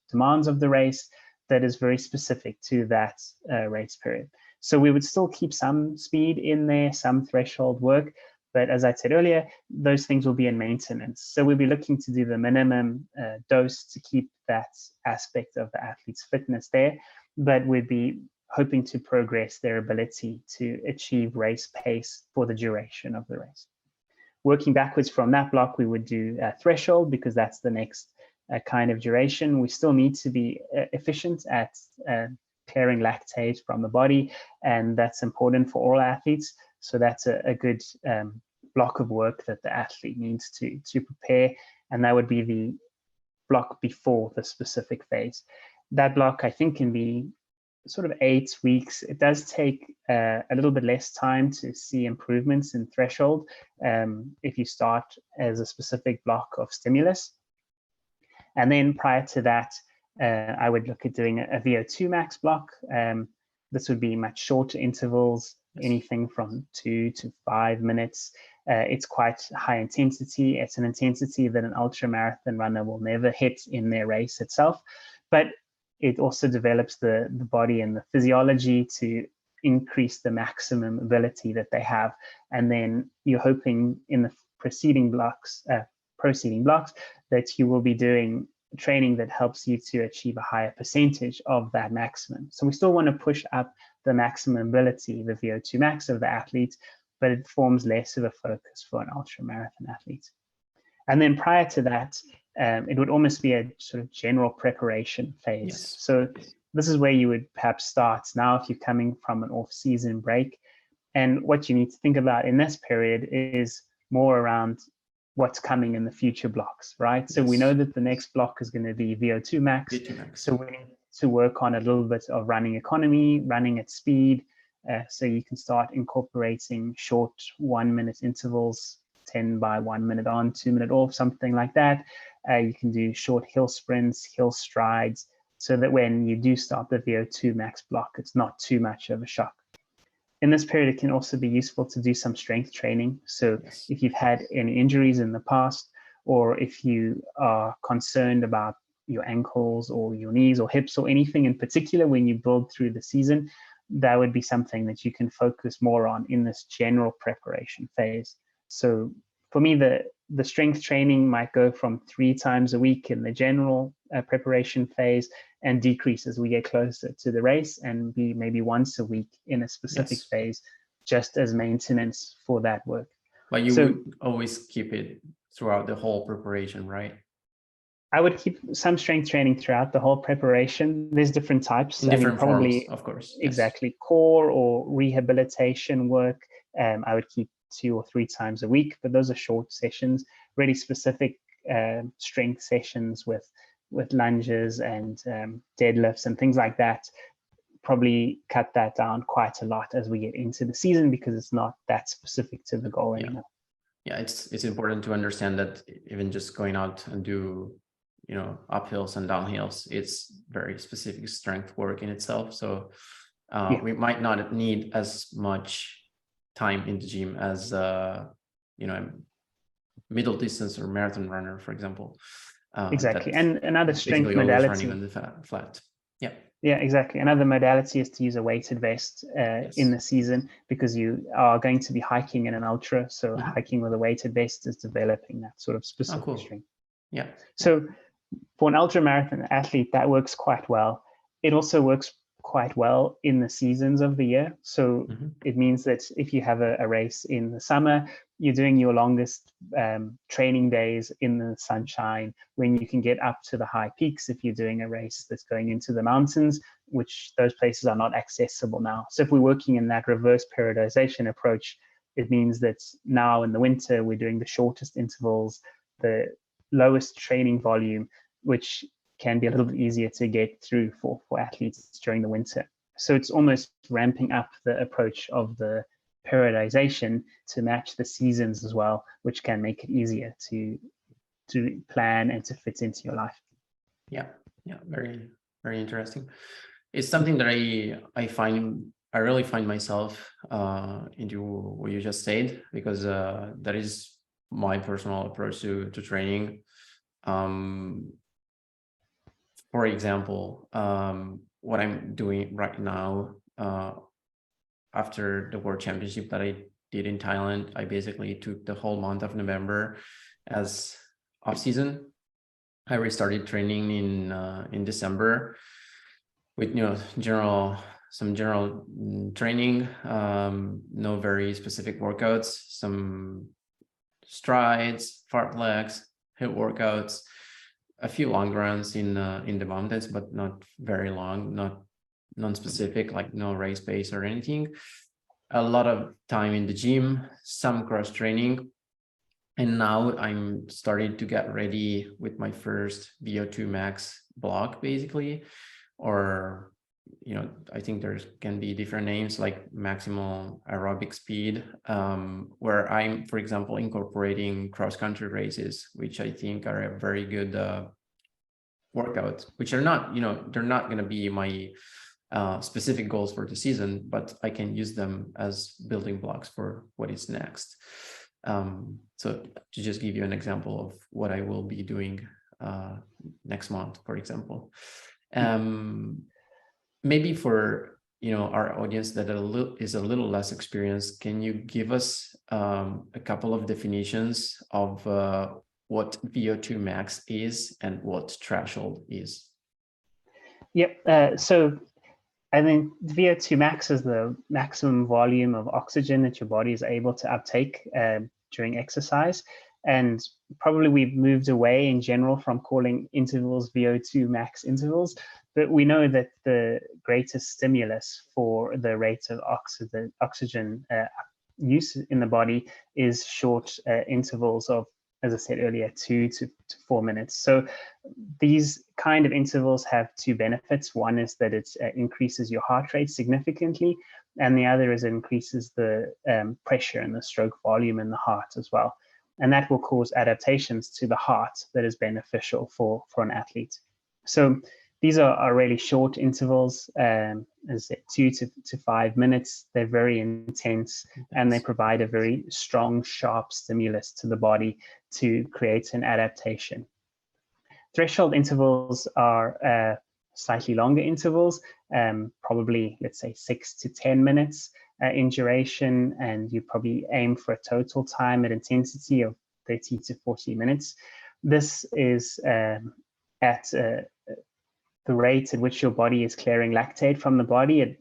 demands of the race, that is very specific to that race period. So we would still keep some speed in there, some threshold work, but as I said earlier, those things will be in maintenance. So we'll be looking to do the minimum dose to keep that aspect of the athlete's fitness there, but we'd be hoping to progress their ability to achieve race pace for the duration of the race. Working backwards from that block, we would do a threshold because that's the next kind of duration. We still need to be efficient at clearing lactate from the body, and that's important for all athletes. So that's a good block of work that the athlete needs to prepare, and that would be the block before the specific phase. That block, I think, can be sort of 8 weeks. It does take a little bit less time to see improvements in threshold if you start as a specific block of stimulus. And then prior to that, I would look at doing a VO2 max block. This would be much shorter intervals, anything from 2 to 5 minutes. It's quite high intensity. It's an intensity that an ultra marathon runner will never hit in their race itself, but it also develops the body and the physiology to increase the maximum ability that they have. And then you're hoping in the proceeding blocks that you will be doing training that helps you to achieve a higher percentage of that maximum. So we still want to push up the maximum ability, the VO2 max of the athlete, but it forms less of a focus for an ultra marathon athlete. And then prior to that, it would almost be a sort of general preparation phase. Yes. So this is where you would perhaps start now if you're coming from an off-season break. And what you need to think about in this period is more around what's coming in the future blocks, right? So we know that the next block is going to be VO2 max. So we need to work on a little bit of running economy, running at speed. So you can start incorporating short 1-minute intervals, 10 by 1 minute on, 2 minute off, something like that. You can do short hill sprints, hill strides, so that when you do start the VO2 max block, it's not too much of a shock. In this period, it can also be useful to do some strength training. So if you've had any injuries in the past, or if you are concerned about your ankles or your knees or hips or anything in particular when you build through the season, that would be something that you can focus more on in this general preparation phase. So for me, the strength training might go from 3 times a week in the general preparation phase and decrease as we get closer to the race, and be maybe once a week in a specific phase, just as maintenance for that work. But you would always keep it throughout the whole preparation, right? I would keep some strength training throughout the whole preparation. There's different types. Different forms, of course. Exactly. Core or rehabilitation work, I would keep 2 or 3 times a week, but those are short sessions. Really specific strength sessions with lunges and deadlifts and things like that, probably cut that down quite a lot as we get into the season, because it's not that specific to the goal anymore. Yeah, it's important to understand that even just going out and do uphills and downhills. It's very specific strength work in itself. So we might not need as much time in the gym as middle distance or marathon runner, for example. Exactly. And another strength basically always running modality. on the flat. Yeah. Yeah, exactly. Another modality is to use a weighted vest in the season, because you are going to be hiking in an ultra. So hiking with a weighted vest is developing that sort of specific strength. Yeah. So for an ultra marathon athlete, that works quite well. It also works quite well in the seasons of the year. So it means that if you have a race in the summer, you're doing your longest training days in the sunshine, when you can get up to the high peaks if you're doing a race that's going into the mountains, which those places are not accessible now. So if we're working in that reverse periodization approach, it means that now in the winter, we're doing the shortest intervals, the lowest training volume, which can be a little bit easier to get through for athletes during the winter. So it's almost ramping up the approach of the periodization to match the seasons as well, which can make it easier to plan and to fit into your life. Yeah, very, very interesting. It's something that I really find myself into what you just said, because that is my personal approach to training. For example, what I'm doing right now, after the World Championship that I did in Thailand, I basically took the whole month of November as off season. I restarted training in December with some general training, no very specific workouts, some strides, fartleks, hip workouts, a few long runs in the mountains, but not very long, not non-specific, like no race pace or anything. A lot of time in the gym, some cross training. And now I'm starting to get ready with my first VO2 max block, basically, or I think there can be different names like maximal aerobic speed, where I'm, for example, incorporating cross-country races, which I think are a very good workout, which are not, they're not going to be my specific goals for the season, but I can use them as building blocks for what is next. So to just give you an example of what I will be doing next month, for example. Maybe for our audience that is a little less experienced, can you give us a couple of definitions of what VO2 max is and what threshold is? Yep. So I think VO2 max is the maximum volume of oxygen that your body is able to uptake during exercise. And probably we've moved away in general from calling intervals VO2 max intervals, but we know that the greatest stimulus for the rate of oxygen use in the body is short intervals of, as I said earlier, 2 to 4 minutes. So these kind of intervals have two benefits. One is that it increases your heart rate significantly, and the other is it increases the pressure and the stroke volume in the heart as well. And that will cause adaptations to the heart that is beneficial for an athlete. So these are really short intervals, as I said, 2 to 5 minutes. They're very intense, and they provide a very strong, sharp stimulus to the body to create an adaptation. Threshold intervals are slightly longer intervals, probably, let's say, 6 to 10 minutes in duration, and you probably aim for a total time at intensity of 30 to 40 minutes. This is at the rate at which your body is clearing lactate from the body,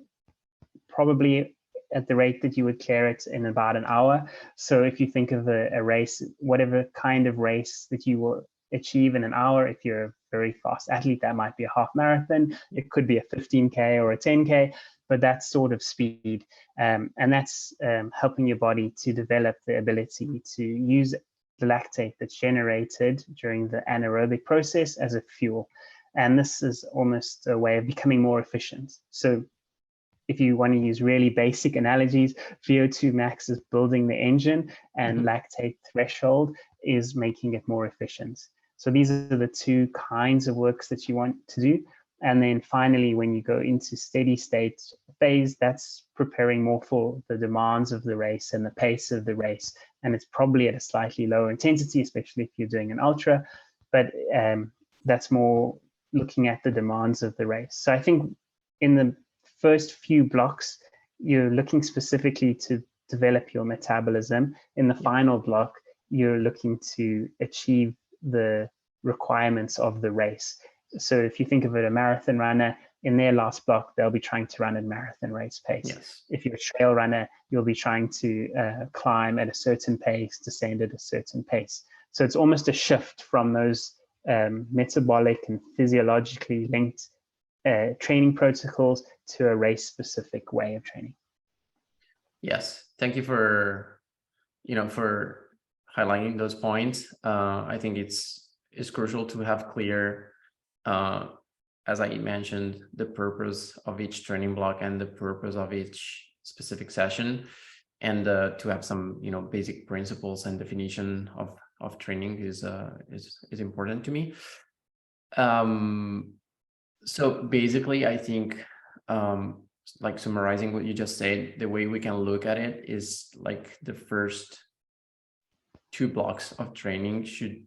probably at the rate that you would clear it in about an hour. So if you think of a race, whatever kind of race that you will achieve in an hour, if you're a very fast athlete, that might be a half marathon, it could be a 15K or a 10K, but that sort of speed. And that's helping your body to develop the ability to use the lactate that's generated during the anaerobic process as a fuel. And this is almost a way of becoming more efficient. So if you want to use really basic analogies, VO2 max is building the engine, and lactate threshold is making it more efficient. So these are the two kinds of works that you want to do. And then finally, when you go into steady state phase, that's preparing more for the demands of the race and the pace of the race. And it's probably at a slightly lower intensity, especially if you're doing an ultra, but that's more looking at the demands of the race. So I think in the first few blocks, you're looking specifically to develop your metabolism. In the final block, you're looking to achieve the requirements of the race. So if you think of it, a marathon runner, in their last block, they'll be trying to run a marathon race pace. Yes. If you're a trail runner, you'll be trying to climb at a certain pace, descend at a certain pace. So it's almost a shift from those metabolic and physiologically linked training protocols to a race-specific way of training. Yes, thank you for for highlighting those points. I think it's crucial to have clear, as I mentioned, the purpose of each training block and the purpose of each specific session, and to have some basic principles and definition of training is important to me. So basically, I think like summarizing what you just said, the way we can look at it is like the first 2 blocks of training should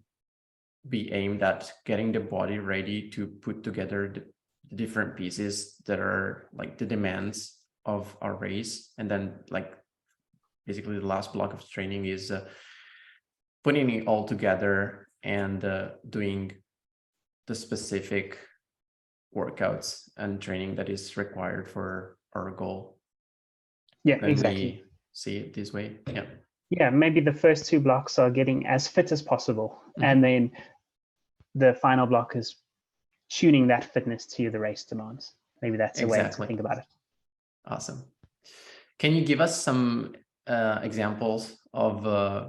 be aimed at getting the body ready to put together the different pieces that are like the demands of our race. And then like basically the last block of training is putting it all together and doing the specific workouts and training that is required for our goal. Yeah, When exactly. we see it this way. Yeah. Yeah, maybe the first 2 blocks are getting as fit as possible. And then the final block is tuning that fitness to the race demands. Maybe that's a way to think about it. Awesome. Can you give us some examples of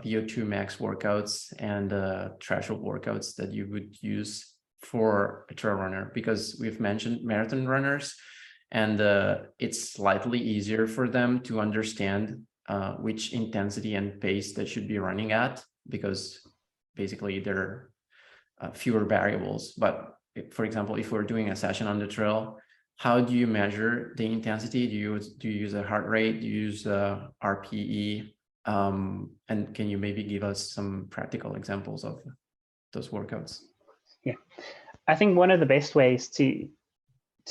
VO2 max workouts and threshold workouts that you would use for a trail runner? Because we've mentioned marathon runners, and it's slightly easier for them to understand which intensity and pace they should be running at, because basically there are fewer variables. But for example, if we're doing a session on the trail, how do you measure the intensity? Do you use a heart rate? Do you use RPE? And can you maybe give us some practical examples of those workouts? Yeah, I think one of the best ways to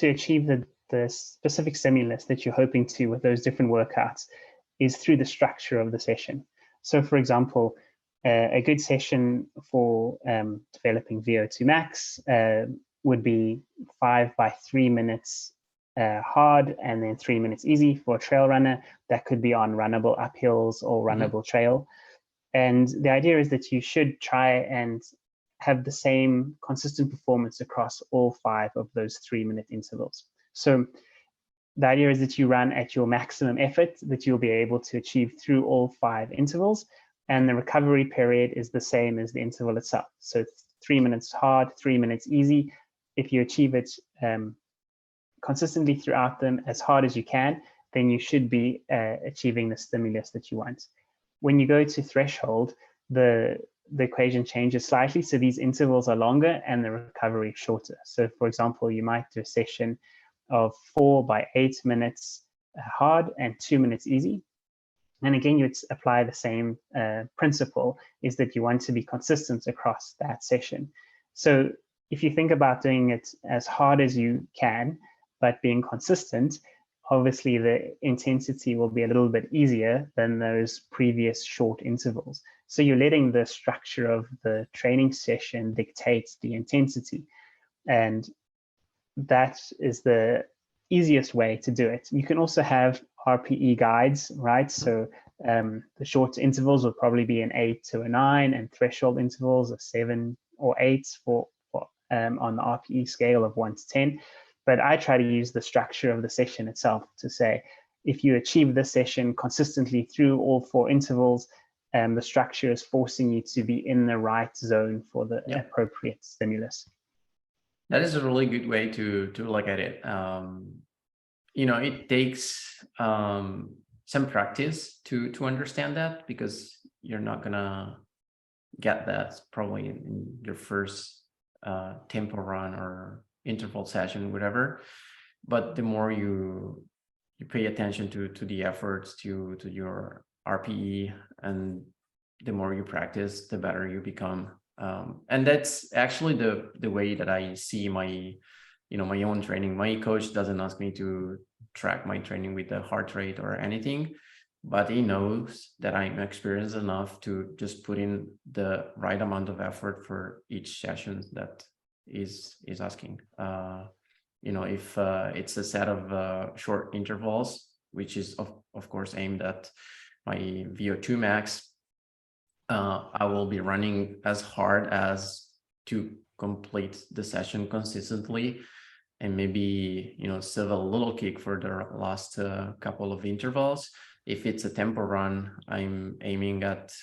achieve the specific stimulus that you're hoping to with those different workouts is through the structure of the session. So for example, a good session for developing VO2 max would be 5 by 3 minutes hard and then 3 minutes easy for a trail runner. That could be on runnable uphills or runnable trail. And the idea is that you should try and have the same consistent performance across all 5 of those 3-minute intervals. So the idea is that you run at your maximum effort that you'll be able to achieve through all 5 intervals. And the recovery period is the same as the interval itself. So 3 minutes hard, 3 minutes easy. If you achieve it consistently throughout them as hard as you can, then you should be achieving the stimulus that you want. When you go to threshold, the equation changes slightly. So these intervals are longer and the recovery shorter. So for example, you might do a session of 4 by 8 minutes hard and 2 minutes easy. And again, you apply the same principle, is that you want to be consistent across that session. So if you think about doing it as hard as you can, but being consistent, obviously the intensity will be a little bit easier than those previous short intervals. So you're letting the structure of the training session dictate the intensity. And that is the easiest way to do it. You can also have RPE guides, right? So the short intervals will probably be an 8 to a 9, and threshold intervals are 7 or 8 for on the RPE scale of 1 to 10. But I try to use the structure of the session itself to say, if you achieve this session consistently through all 4 intervals, the structure is forcing you to be in the right zone for the appropriate stimulus. That is a really good way to look at it. It takes some practice to understand that, because you're not gonna get that probably in your first tempo run or interval session, whatever. But the more you pay attention to the efforts, to your RPE, and the more you practice, the better you become. And that's actually the way that I see my my own training. My coach doesn't ask me to track my training with the heart rate or anything, but he knows that I'm experienced enough to just put in the right amount of effort for each session that is asking. If it's a set of short intervals, which is of course aimed at my VO2 max, I will be running as hard as to complete the session consistently, and maybe save a little kick for the last couple of intervals. If it's a tempo run, I'm aiming at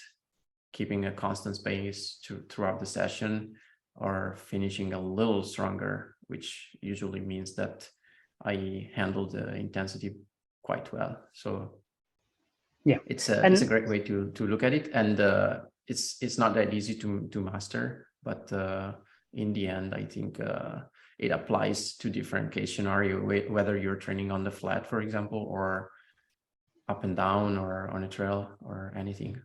keeping a constant pace throughout the session, or finishing a little stronger, which usually means that I handle the intensity quite well. So yeah, it's a great way to look at it, and it's not that easy to master, but in the end, I think it applies to different case scenario, whether you're training on the flat, for example, or up and down, or on a trail, or anything.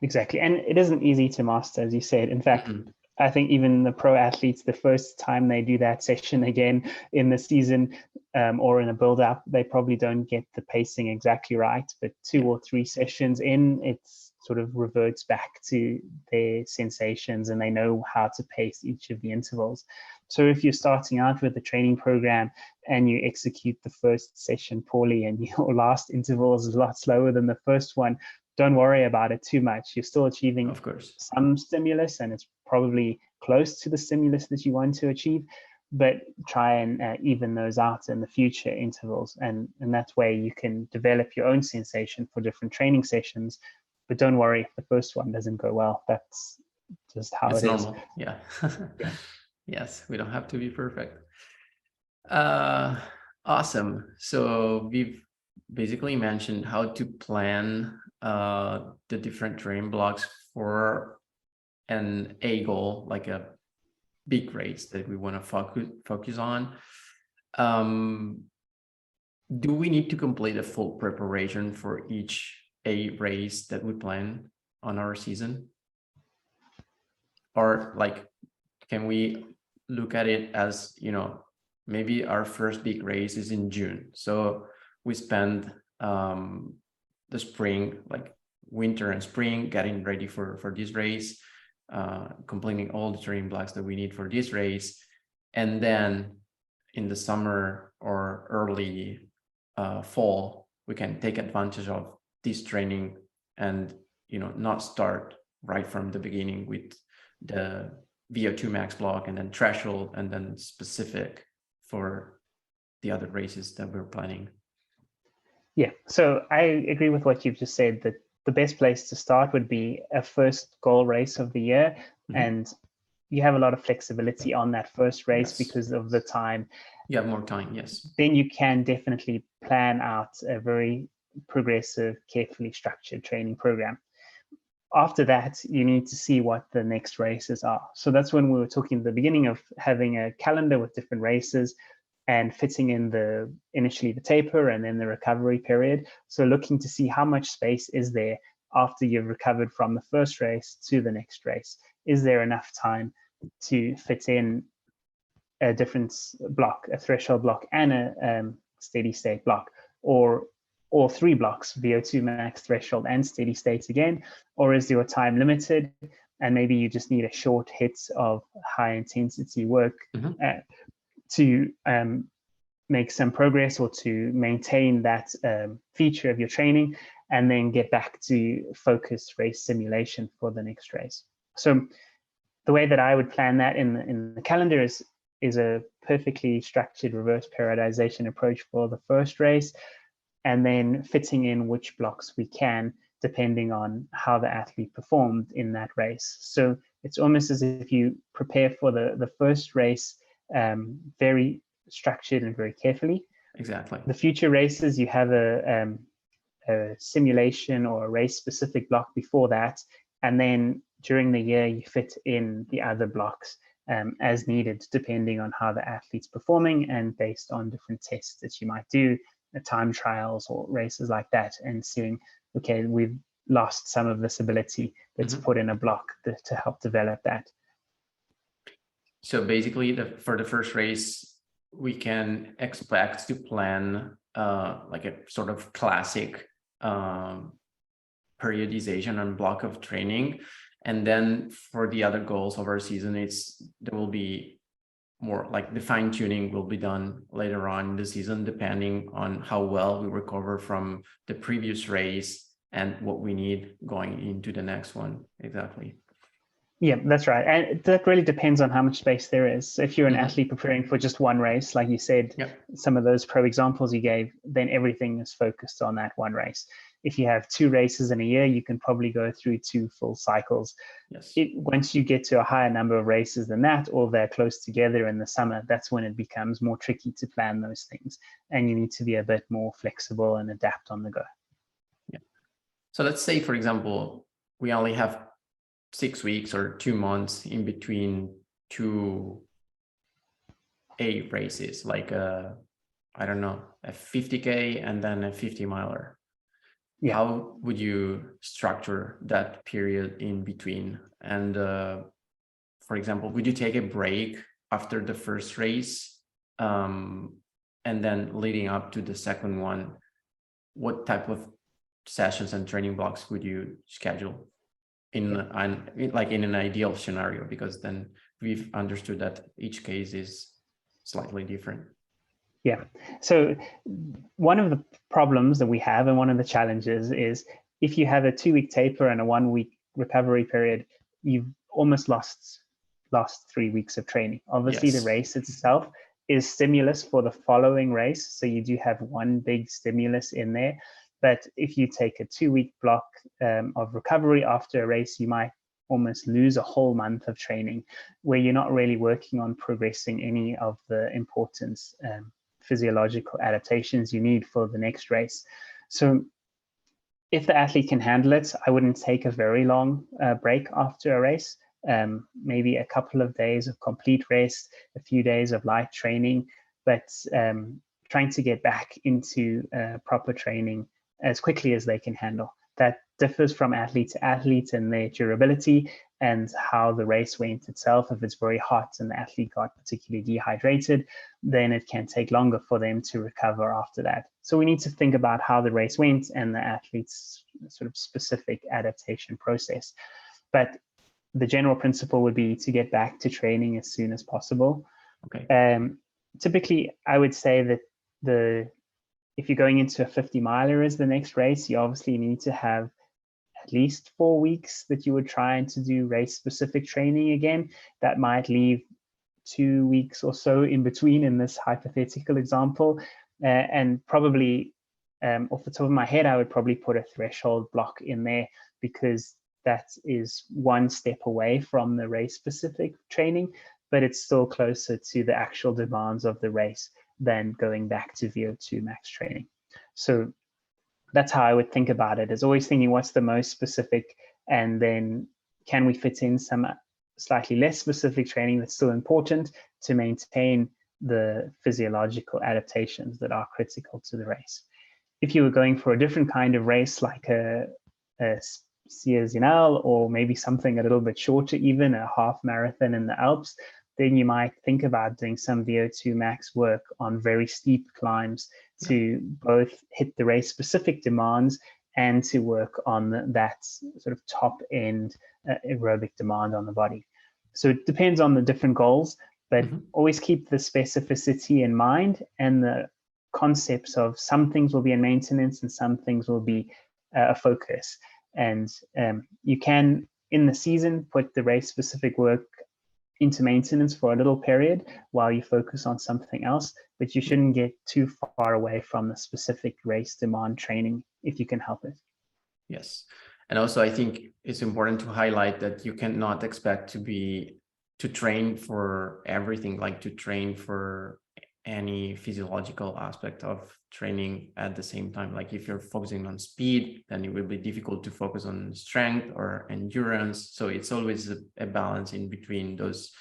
Exactly. And it isn't easy to master, as you said. In fact, I think even the pro athletes, the first time they do that session again in the season or in a build up, they probably don't get the pacing exactly right. But 2 or 3 sessions in, it's sort of reverts back to their sensations, and they know how to pace each of the intervals. So if you're starting out with a training program and you execute the first session poorly, and your last interval is a lot slower than the first one, don't worry about it too much. You're still achieving, of course, some stimulus, and it's probably close to the stimulus that you want to achieve, but try and even those out in the future intervals. And that way you can develop your own sensation for different training sessions. But don't worry if the first one doesn't go well. That's just how it's normal. Yeah. Yeah. Yes, we don't have to be perfect. Awesome. So we've basically mentioned how to plan the different training blocks for a goal, like a big race that we want to focus on. Do we need to complete a full preparation for each race that we plan on our season? Or like, can we look at it as, maybe our first big race is in June, so we spend the spring, like winter and spring, getting ready for this race, completing all the training blocks that we need for this race, and then in the summer or early fall, we can take advantage of this training and not start right from the beginning with the VO2 max block and then threshold and then specific for the other races that we're planning. Yeah, so I agree with what you've just said, that the best place to start would be a first goal race of the year. And you have a lot of flexibility on that first race because of the time. You have more time, yes. Then you can definitely plan out a very progressive, carefully structured training program. After that, you need to see what the next races are. So that's when we were talking at the beginning of having a calendar with different races and fitting in initially the taper and then the recovery period. So looking to see how much space is there after you've recovered from the first race to the next race. Is there enough time to fit in a difference block, a threshold block, and a steady state block, or all 3 blocks, VO2 max, threshold, and steady state again? Or is your time limited and maybe you just need a short hit of high intensity work to make some progress or to maintain that feature of your training, and then get back to focused race simulation for the next race? So the way that I would plan that in the calendar is a perfectly structured reverse periodization approach for the first race, and then fitting in which blocks we can depending on how the athlete performed in that race. So it's almost as if you prepare for the first race very structured and very carefully. Exactly. The future races, you have a simulation or a race specific block before that, And then during the year, you fit in the other blocks as needed, depending on how the athlete's performing and based on different tests that you might do, time trials or races like that, and seeing, okay, we've lost some of this ability, let's put in a block to help develop that. So basically, for the first race, we can expect to plan like a sort of classic periodization and block of training. And then for the other goals of our season, there will be more like the fine tuning will be done later on in the season, depending on how well we recover from the previous race and what we need going into the next one. Exactly. Yeah, that's right. And that really depends on how much space there is. If you're an athlete preparing for just one race, like you said, some of those pro examples you gave, then everything is focused on that one race. If you have 2 races in a year, you can probably go through 2 full cycles. Yes. Once you get to a higher number of races than that, or they're close together in the summer, that's when it becomes more tricky to plan those things. And you need to be a bit more flexible and adapt on the go. Yeah. So let's say, for example, we only have 6 weeks or 2 months in between 2 A races, like I don't know, a 50K and then a 50 miler. Yeah. How would you structure that period in between? And for example, would you take a break after the first race and then leading up to the second one? What type of sessions and training blocks would you schedule in an ideal scenario? Because then we've understood that each case is slightly different. Yeah. So one of the problems that we have and one of the challenges is if you have a 2-week taper and a 1-week recovery period, you've almost lost 3 weeks of training. Obviously, the race itself is stimulus for the following race. So you do have one big stimulus in there. But if you take a 2-week block of recovery after a race, you might almost lose a whole month of training where you're not really working on progressing any of the important physiological adaptations you need for the next race. So if the athlete can handle it, I wouldn't take a very long break after a race. Maybe a couple of days of complete rest, a few days of light training, but trying to get back into proper training as quickly as they can handle. That differs from athlete to athlete and their durability and how the race went itself. If it's very hot and the athlete got particularly dehydrated, then it can take longer for them to recover after that. So we need to think about how the race went and the athlete's sort of specific adaptation process. But the general principle would be to get back to training as soon as possible. Okay. Typically, I would say that if you're going into a 50 miler as the next race, you obviously need to have at least 4 weeks that you would try to do race specific training again. That might leave 2 weeks or so in between in this hypothetical example. And probably off the top of my head, I would probably put a threshold block in there because that is one step away from the race specific training, but it's still closer to the actual demands of the race than going back to VO2 max training. So that's how I would think about it, is always thinking what's the most specific, and then can we fit in some slightly less specific training that's still important to maintain the physiological adaptations that are critical to the race. If you were going for a different kind of race, like a CSNL, or maybe something a little bit shorter, even a half marathon in the Alps, then you might think about doing some VO2 max work on very steep climbs to both hit the race specific demands and to work on that sort of top end aerobic demand on the body. So it depends on the different goals, but always keep the specificity in mind and the concepts of some things will be in maintenance and some things will be a focus. And you can, in the season, put the race specific work into maintenance for a little period while you focus on something else, but you shouldn't get too far away from the specific race demand training if you can help it. Yes. And also I think it's important to highlight that you cannot expect to train for everything, like to train for any physiological aspect of training at the same time. Like if you're focusing on speed, then it will be difficult to focus on strength or endurance. So it's always a balance in between those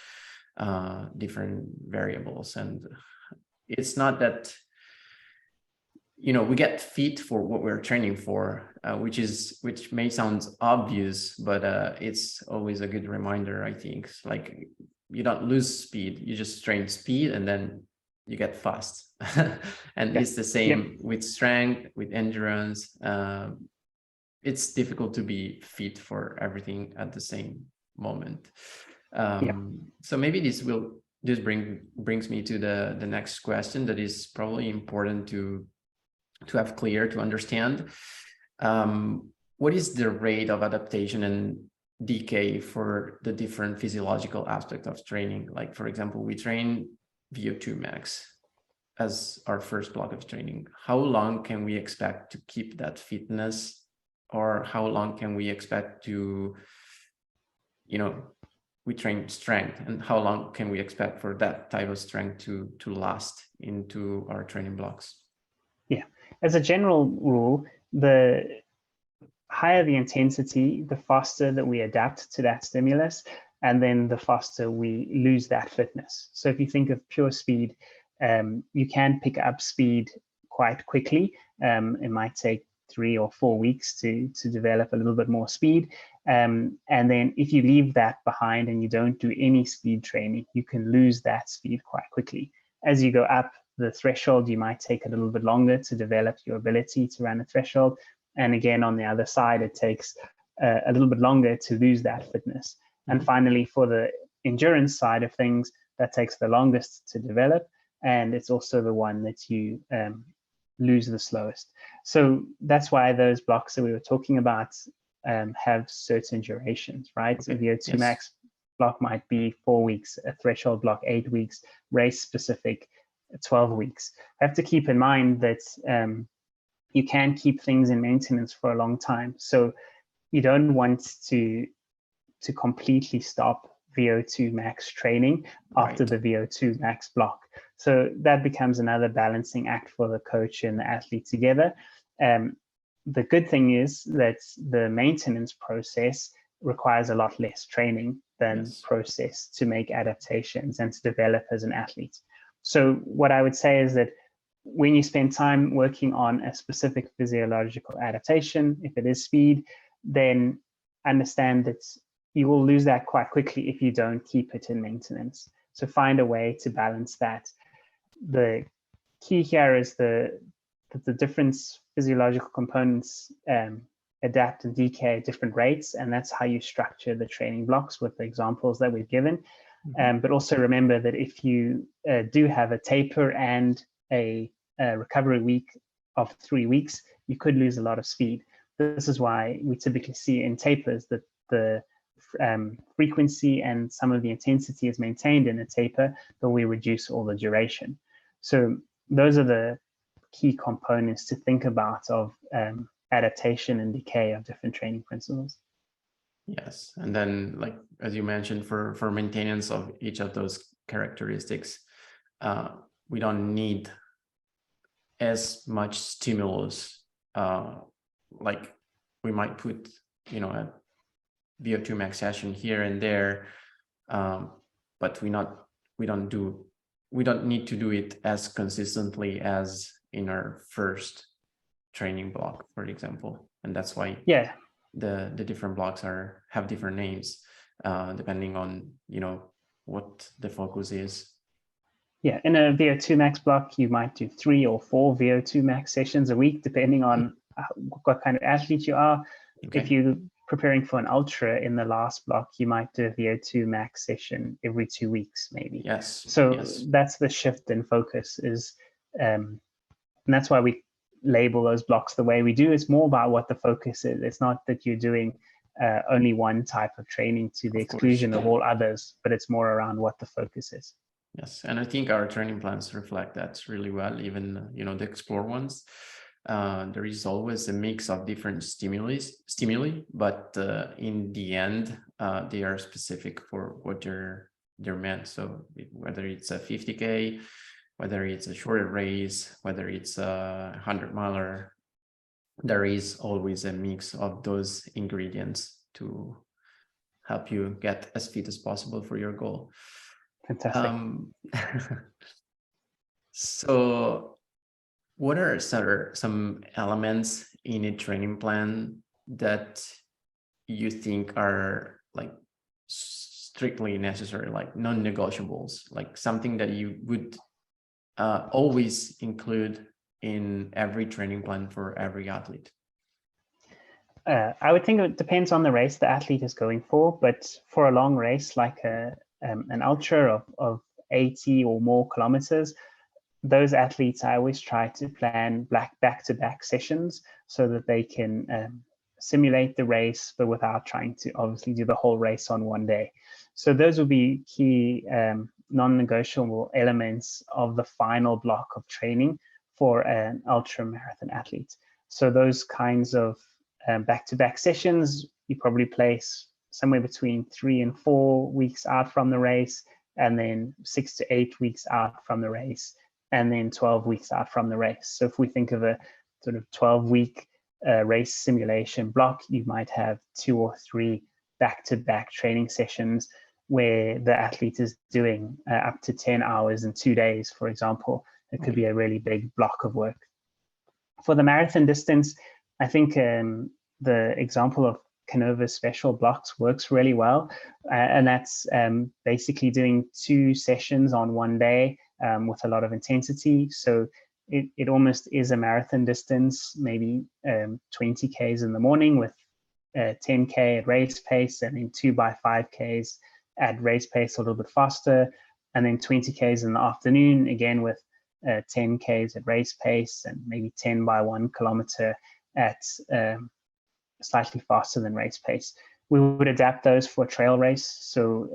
different variables. And it's not that, we get fit for what we're training for, which may sound obvious, but it's always a good reminder, I think. Like you don't lose speed, you just train speed and then you get fast. And it's the same with strength, with endurance. It's difficult to be fit for everything at the same moment. So maybe this brings me to the next question that is probably important to have clear, to understand. What is the rate of adaptation and decay for the different physiological aspects of training? Like, for example, we train VO2 max as our first block of training. How long can we expect to keep that fitness, or how long can we expect to, we train strength, and how long can we expect for that type of strength to last into our training blocks? Yeah, as a general rule, the higher the intensity, the faster that we adapt to that stimulus, and then the faster we lose that fitness. So if you think of pure speed, you can pick up speed quite quickly. It might take 3 or 4 weeks to develop a little bit more speed. And then if you leave that behind and you don't do any speed training, you can lose that speed quite quickly. As you go up the threshold, you might take a little bit longer to develop your ability to run a threshold. And again, on the other side, it takes a little bit longer to lose that fitness. And finally, for the endurance side of things, that takes the longest to develop. And it's also the one that you lose the slowest. So that's why those blocks that we were talking about have certain durations, right? Okay. The VO2 max block might be 4 weeks, a threshold block 8 weeks, race specific 12 weeks. I have to keep in mind that you can keep things in maintenance for a long time. So you don't want to completely stop VO2 max training after the VO2 max block. So that becomes another balancing act for the coach and the athlete together. The good thing is that the maintenance process requires a lot less training than process to make adaptations and to develop as an athlete. So what I would say is that when you spend time working on a specific physiological adaptation, if it is speed, then understand that you will lose that quite quickly if you don't keep it in maintenance. So find a way to balance that. The key here is that the different physiological components adapt and decay at different rates, and that's how you structure the training blocks with the examples that we've given. But also remember that if you do have a taper and a recovery week of 3 weeks, you could lose a lot of speed. This is why we typically see in tapers that the frequency and some of the intensity is maintained in a taper, but we reduce all the duration. So those are the key components to think about of adaptation and decay of different training principles. Yes, and then, like as you mentioned, for maintenance of each of those characteristics, we don't need as much stimulus. Like we might put, a VO2 max session here and there, but we don't need to do it as consistently as in our first training block, for example. And that's why the different blocks have different names depending on what the focus is. Yeah, in a VO2 max block, you might do 3 or 4 VO2 max sessions a week, depending on what kind of athlete you are. Okay. If you're preparing for an ultra in the last block, you might do a VO2 max session every 2 weeks, maybe. Yes. So that's the shift in focus is, and that's why we label those blocks the way we do. It's more about what the focus is. It's not that you're doing only one type of training to the exclusion of all others, but it's more around what the focus is. Yes, and I think our training plans reflect that really well, even, the explore ones. There is always a mix of different stimuli, but in the end, they are specific for what they're meant. So whether it's a 50K, whether it's a shorter race, whether it's a 100-miler, there is always a mix of those ingredients to help you get as fit as possible for your goal. Fantastic. So what are some elements in a training plan that you think are like strictly necessary, like non-negotiables, like something that you would always include in every training plan for every athlete? I would think it depends on the race the athlete is going for, but for a long race like an ultra of 80 or more kilometers, those athletes, I always try to plan back-to-back sessions so that they can simulate the race, but without trying to obviously do the whole race on one day. So those will be key non-negotiable elements of the final block of training for an ultra marathon athlete. So those kinds of back-to-back sessions, you probably place somewhere between 3 and 4 weeks out from the race, and then 6 to 8 weeks out from the race, and then 12 weeks out from the race. So if we think of a sort of 12-week race simulation block, you might have 2 or 3 back-to-back training sessions where the athlete is doing up to 10 hours in 2 days, for example. It could be a really big block of work. For the marathon distance, I think the example of Canova's special blocks works really well. And that's basically doing 2 sessions on one day with a lot of intensity. So it almost is a marathon distance, maybe 20 Ks in the morning with 10 K at race pace, and then 2 by 5 Ks at race pace a little bit faster, and then 20 Ks in the afternoon, again with 10 Ks at race pace, and maybe 10 by 1 kilometer at slightly faster than race pace. We would adapt those for a trail race. So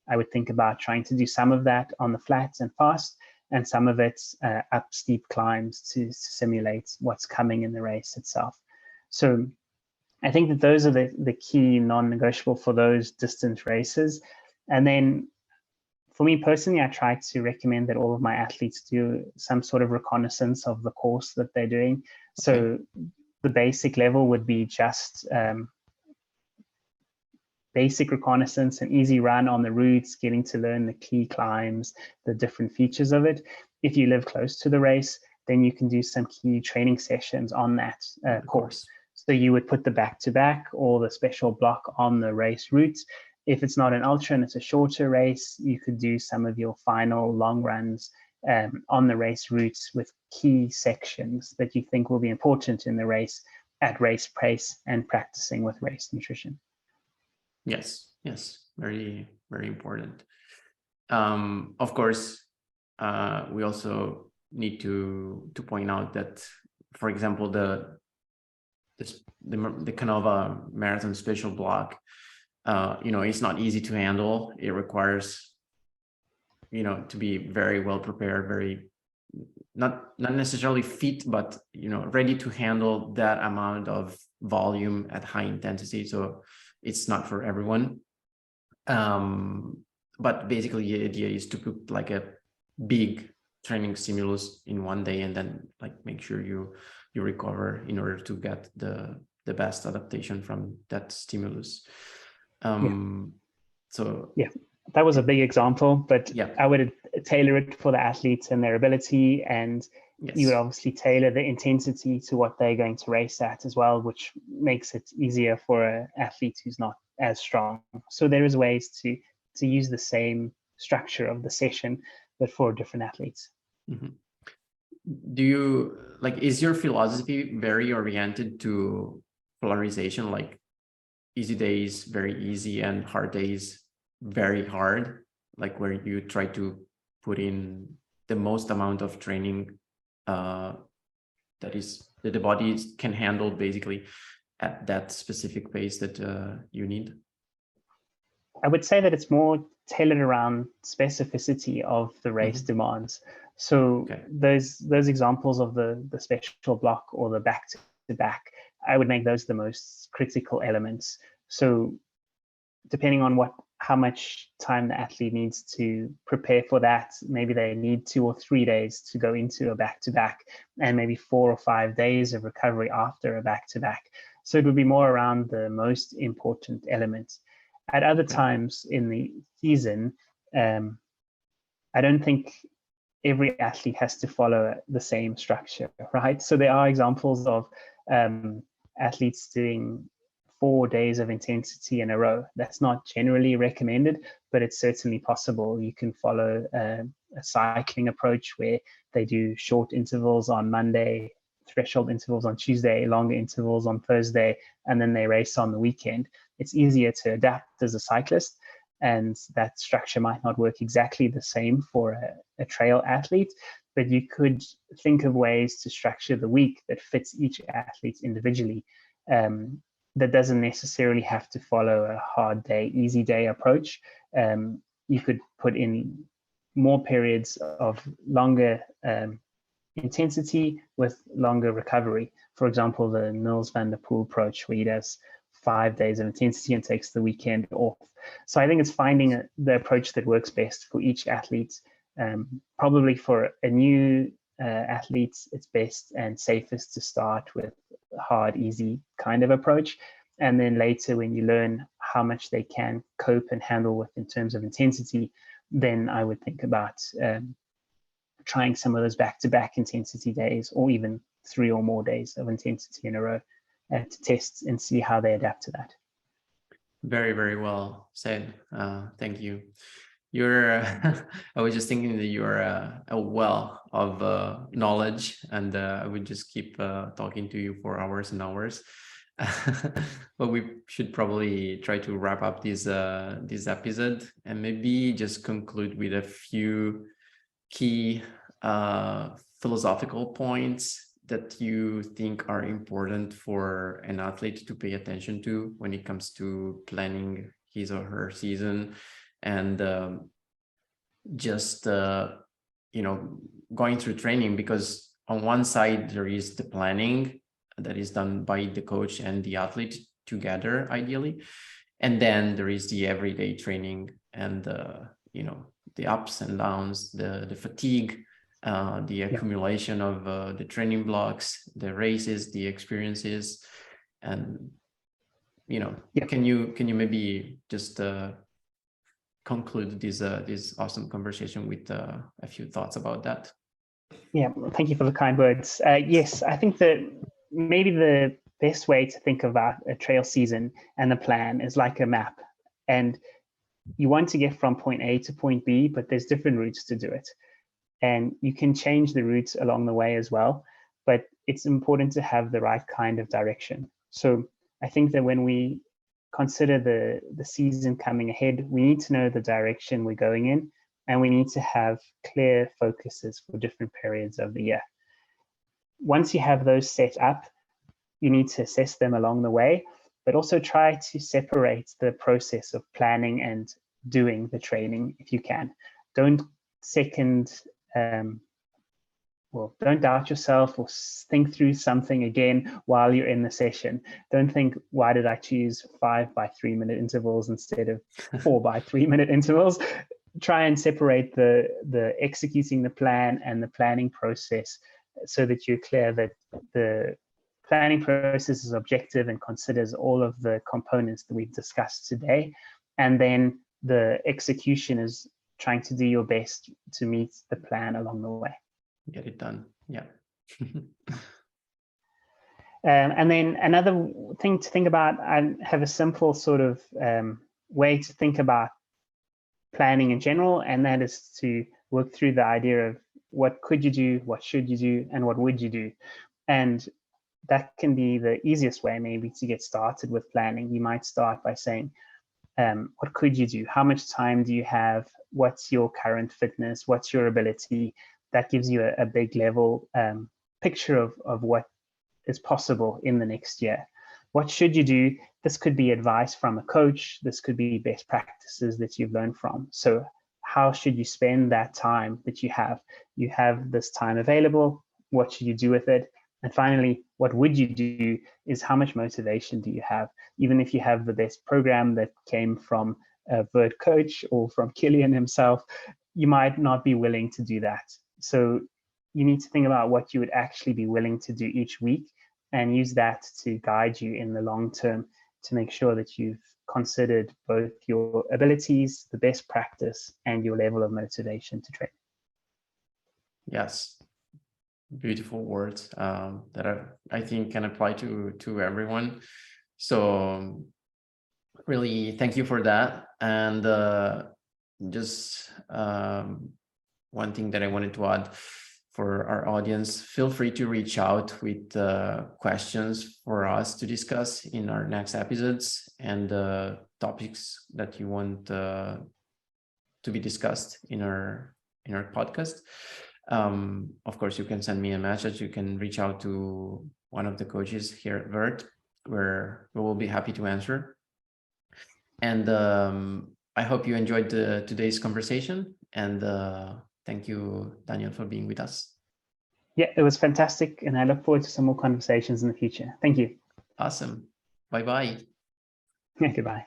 I would think about trying to do some of that on the flats and fast, and some of it up steep climbs to simulate what's coming in the race itself. So I think that those are the key non-negotiable for those distance races. And then for me personally, I try to recommend that all of my athletes do some sort of reconnaissance of the course that they're doing. So the basic level would be just basic reconnaissance, an easy run on the routes, getting to learn the key climbs, the different features of it. If you live close to the race, then you can do some key training sessions on that course. So you would put the back-to-back or the special block on the race route. If it's not an ultra and it's a shorter race, you could do some of your final long runs on the race routes with key sections that you think will be important in the race at race pace and practicing with race nutrition. Yes, very, very important. Of course, we also need to point out that, for example, the Canova Marathon Special Block, it's not easy to handle. It requires, to be very well prepared, very not necessarily fit, but ready to handle that amount of volume at high intensity. So it's not for everyone. But basically the idea is to put like a big training stimulus in one day, and then like make sure you recover in order to get the best adaptation from that stimulus. So yeah, that was a big example, but I would tailor it for the athletes and their ability, and you would obviously tailor the intensity to what they're going to race at as well, which makes it easier for an athlete who's not as strong. So there is ways to use the same structure of the session, but for different athletes. Mm-hmm. Do you is your philosophy very oriented to polarization, like easy days very easy and hard days very hard, like where you try to put in the most amount of training that the body can handle basically at that specific pace that you need? I would say that it's more tailored around specificity of the race demands. So those examples of the special block or the back-to-back, I would make those the most critical elements. So depending on what how much time the athlete needs to prepare for that. Maybe they need 2 or 3 days to go into a back-to-back, and maybe 4 or 5 days of recovery after a back-to-back. So it would be more around the most important elements. At other times in the season, I don't think every athlete has to follow the same structure, right? So there are examples of athletes doing 4 days of intensity in a row. That's not generally recommended, but it's certainly possible. You can follow a cycling approach where they do short intervals on Monday, threshold intervals on Tuesday, longer intervals on Thursday, and then they race on the weekend. It's easier to adapt as a cyclist, and that structure might not work exactly the same for a trail athlete, but you could think of ways to structure the week that fits each athlete individually. That doesn't necessarily have to follow a hard day, easy day approach. You could put in more periods of longer intensity with longer recovery. For example, the Nils van der Poel approach, where he does 5 days of intensity and takes the weekend off. So I think it's finding the approach that works best for each athlete. Probably for a new athlete, it's best and safest to start with a hard, easy kind of approach. And then later, when you learn how much they can cope and handle with in terms of intensity, then I would think about trying some of those back-to-back intensity days, or even 3 or more days of intensity in a row to test and see how they adapt to that. Very, very well said. Thank you. You're, I was just thinking that you're a well of knowledge, and I would just keep talking to you for hours and hours. But we should probably try to wrap up this episode, and maybe just conclude with a few key philosophical points that you think are important for an athlete to pay attention to when it comes to planning his or her season, and just going through training. Because on one side there is the planning that is done by the coach and the athlete together, ideally, and then there is the everyday training and the ups and downs, the fatigue, the accumulation of the training blocks, the races, the experiences. And can you maybe just conclude this awesome conversation with a few thoughts about that? Yeah, thank you for the kind words. Yes, I think that maybe the best way to think about a trail season and the plan is like a map, and you want to get from point A to point B, but there's different routes to do it. And you can change the routes along the way as well, but it's important to have the right kind of direction. So I think that when we consider the season coming ahead, we need to know the direction we're going in, and we need to have clear focuses for different periods of the year. Once you have those set up, you need to assess them along the way, but also try to separate the process of planning and doing the training if you can. Don't don't doubt yourself or think through something again while you're in the session. Don't think, why did I choose 5 by 3 minute intervals instead of 4 by 3 minute intervals? Try and separate the executing the plan and the planning process, so that you're clear that the planning process is objective and considers all of the components that we've discussed today. And then the execution is trying to do your best to meet the plan along the way. Get it done. Yeah. And then another thing to think about, I have a simple sort of way to think about planning in general, and that is to work through the idea of what could you do, what should you do, and what would you do. And that can be the easiest way maybe to get started with planning. You might start by saying, what could you do? How much time do you have? What's your current fitness? What's your ability? That gives you a big level picture of what is possible in the next year. What should you do? This could be advice from a coach. This could be best practices that you've learned from. So how should you spend that time that you have? You have this time available. What should you do with it? And finally, what would you do is how much motivation do you have? Even if you have the best program that came from a Vert coach or from Killian himself, you might not be willing to do that. So you need to think about what you would actually be willing to do each week and use that to guide you in the long term to make sure that you've considered both your abilities, the best practice, and your level of motivation to train. Yes, beautiful words that I think can apply to everyone. So really, thank you for that. And just one thing that I wanted to add for our audience, feel free to reach out with questions for us to discuss in our next episodes and topics that you want to be discussed in our podcast. Of course, you can send me a message. You can reach out to one of the coaches here at Vert, where we will be happy to answer. And I hope you enjoyed today's conversation. And thank you, Daniel, for being with us. Yeah, it was fantastic. And I look forward to some more conversations in the future. Thank you. Awesome. Bye-bye. Goodbye.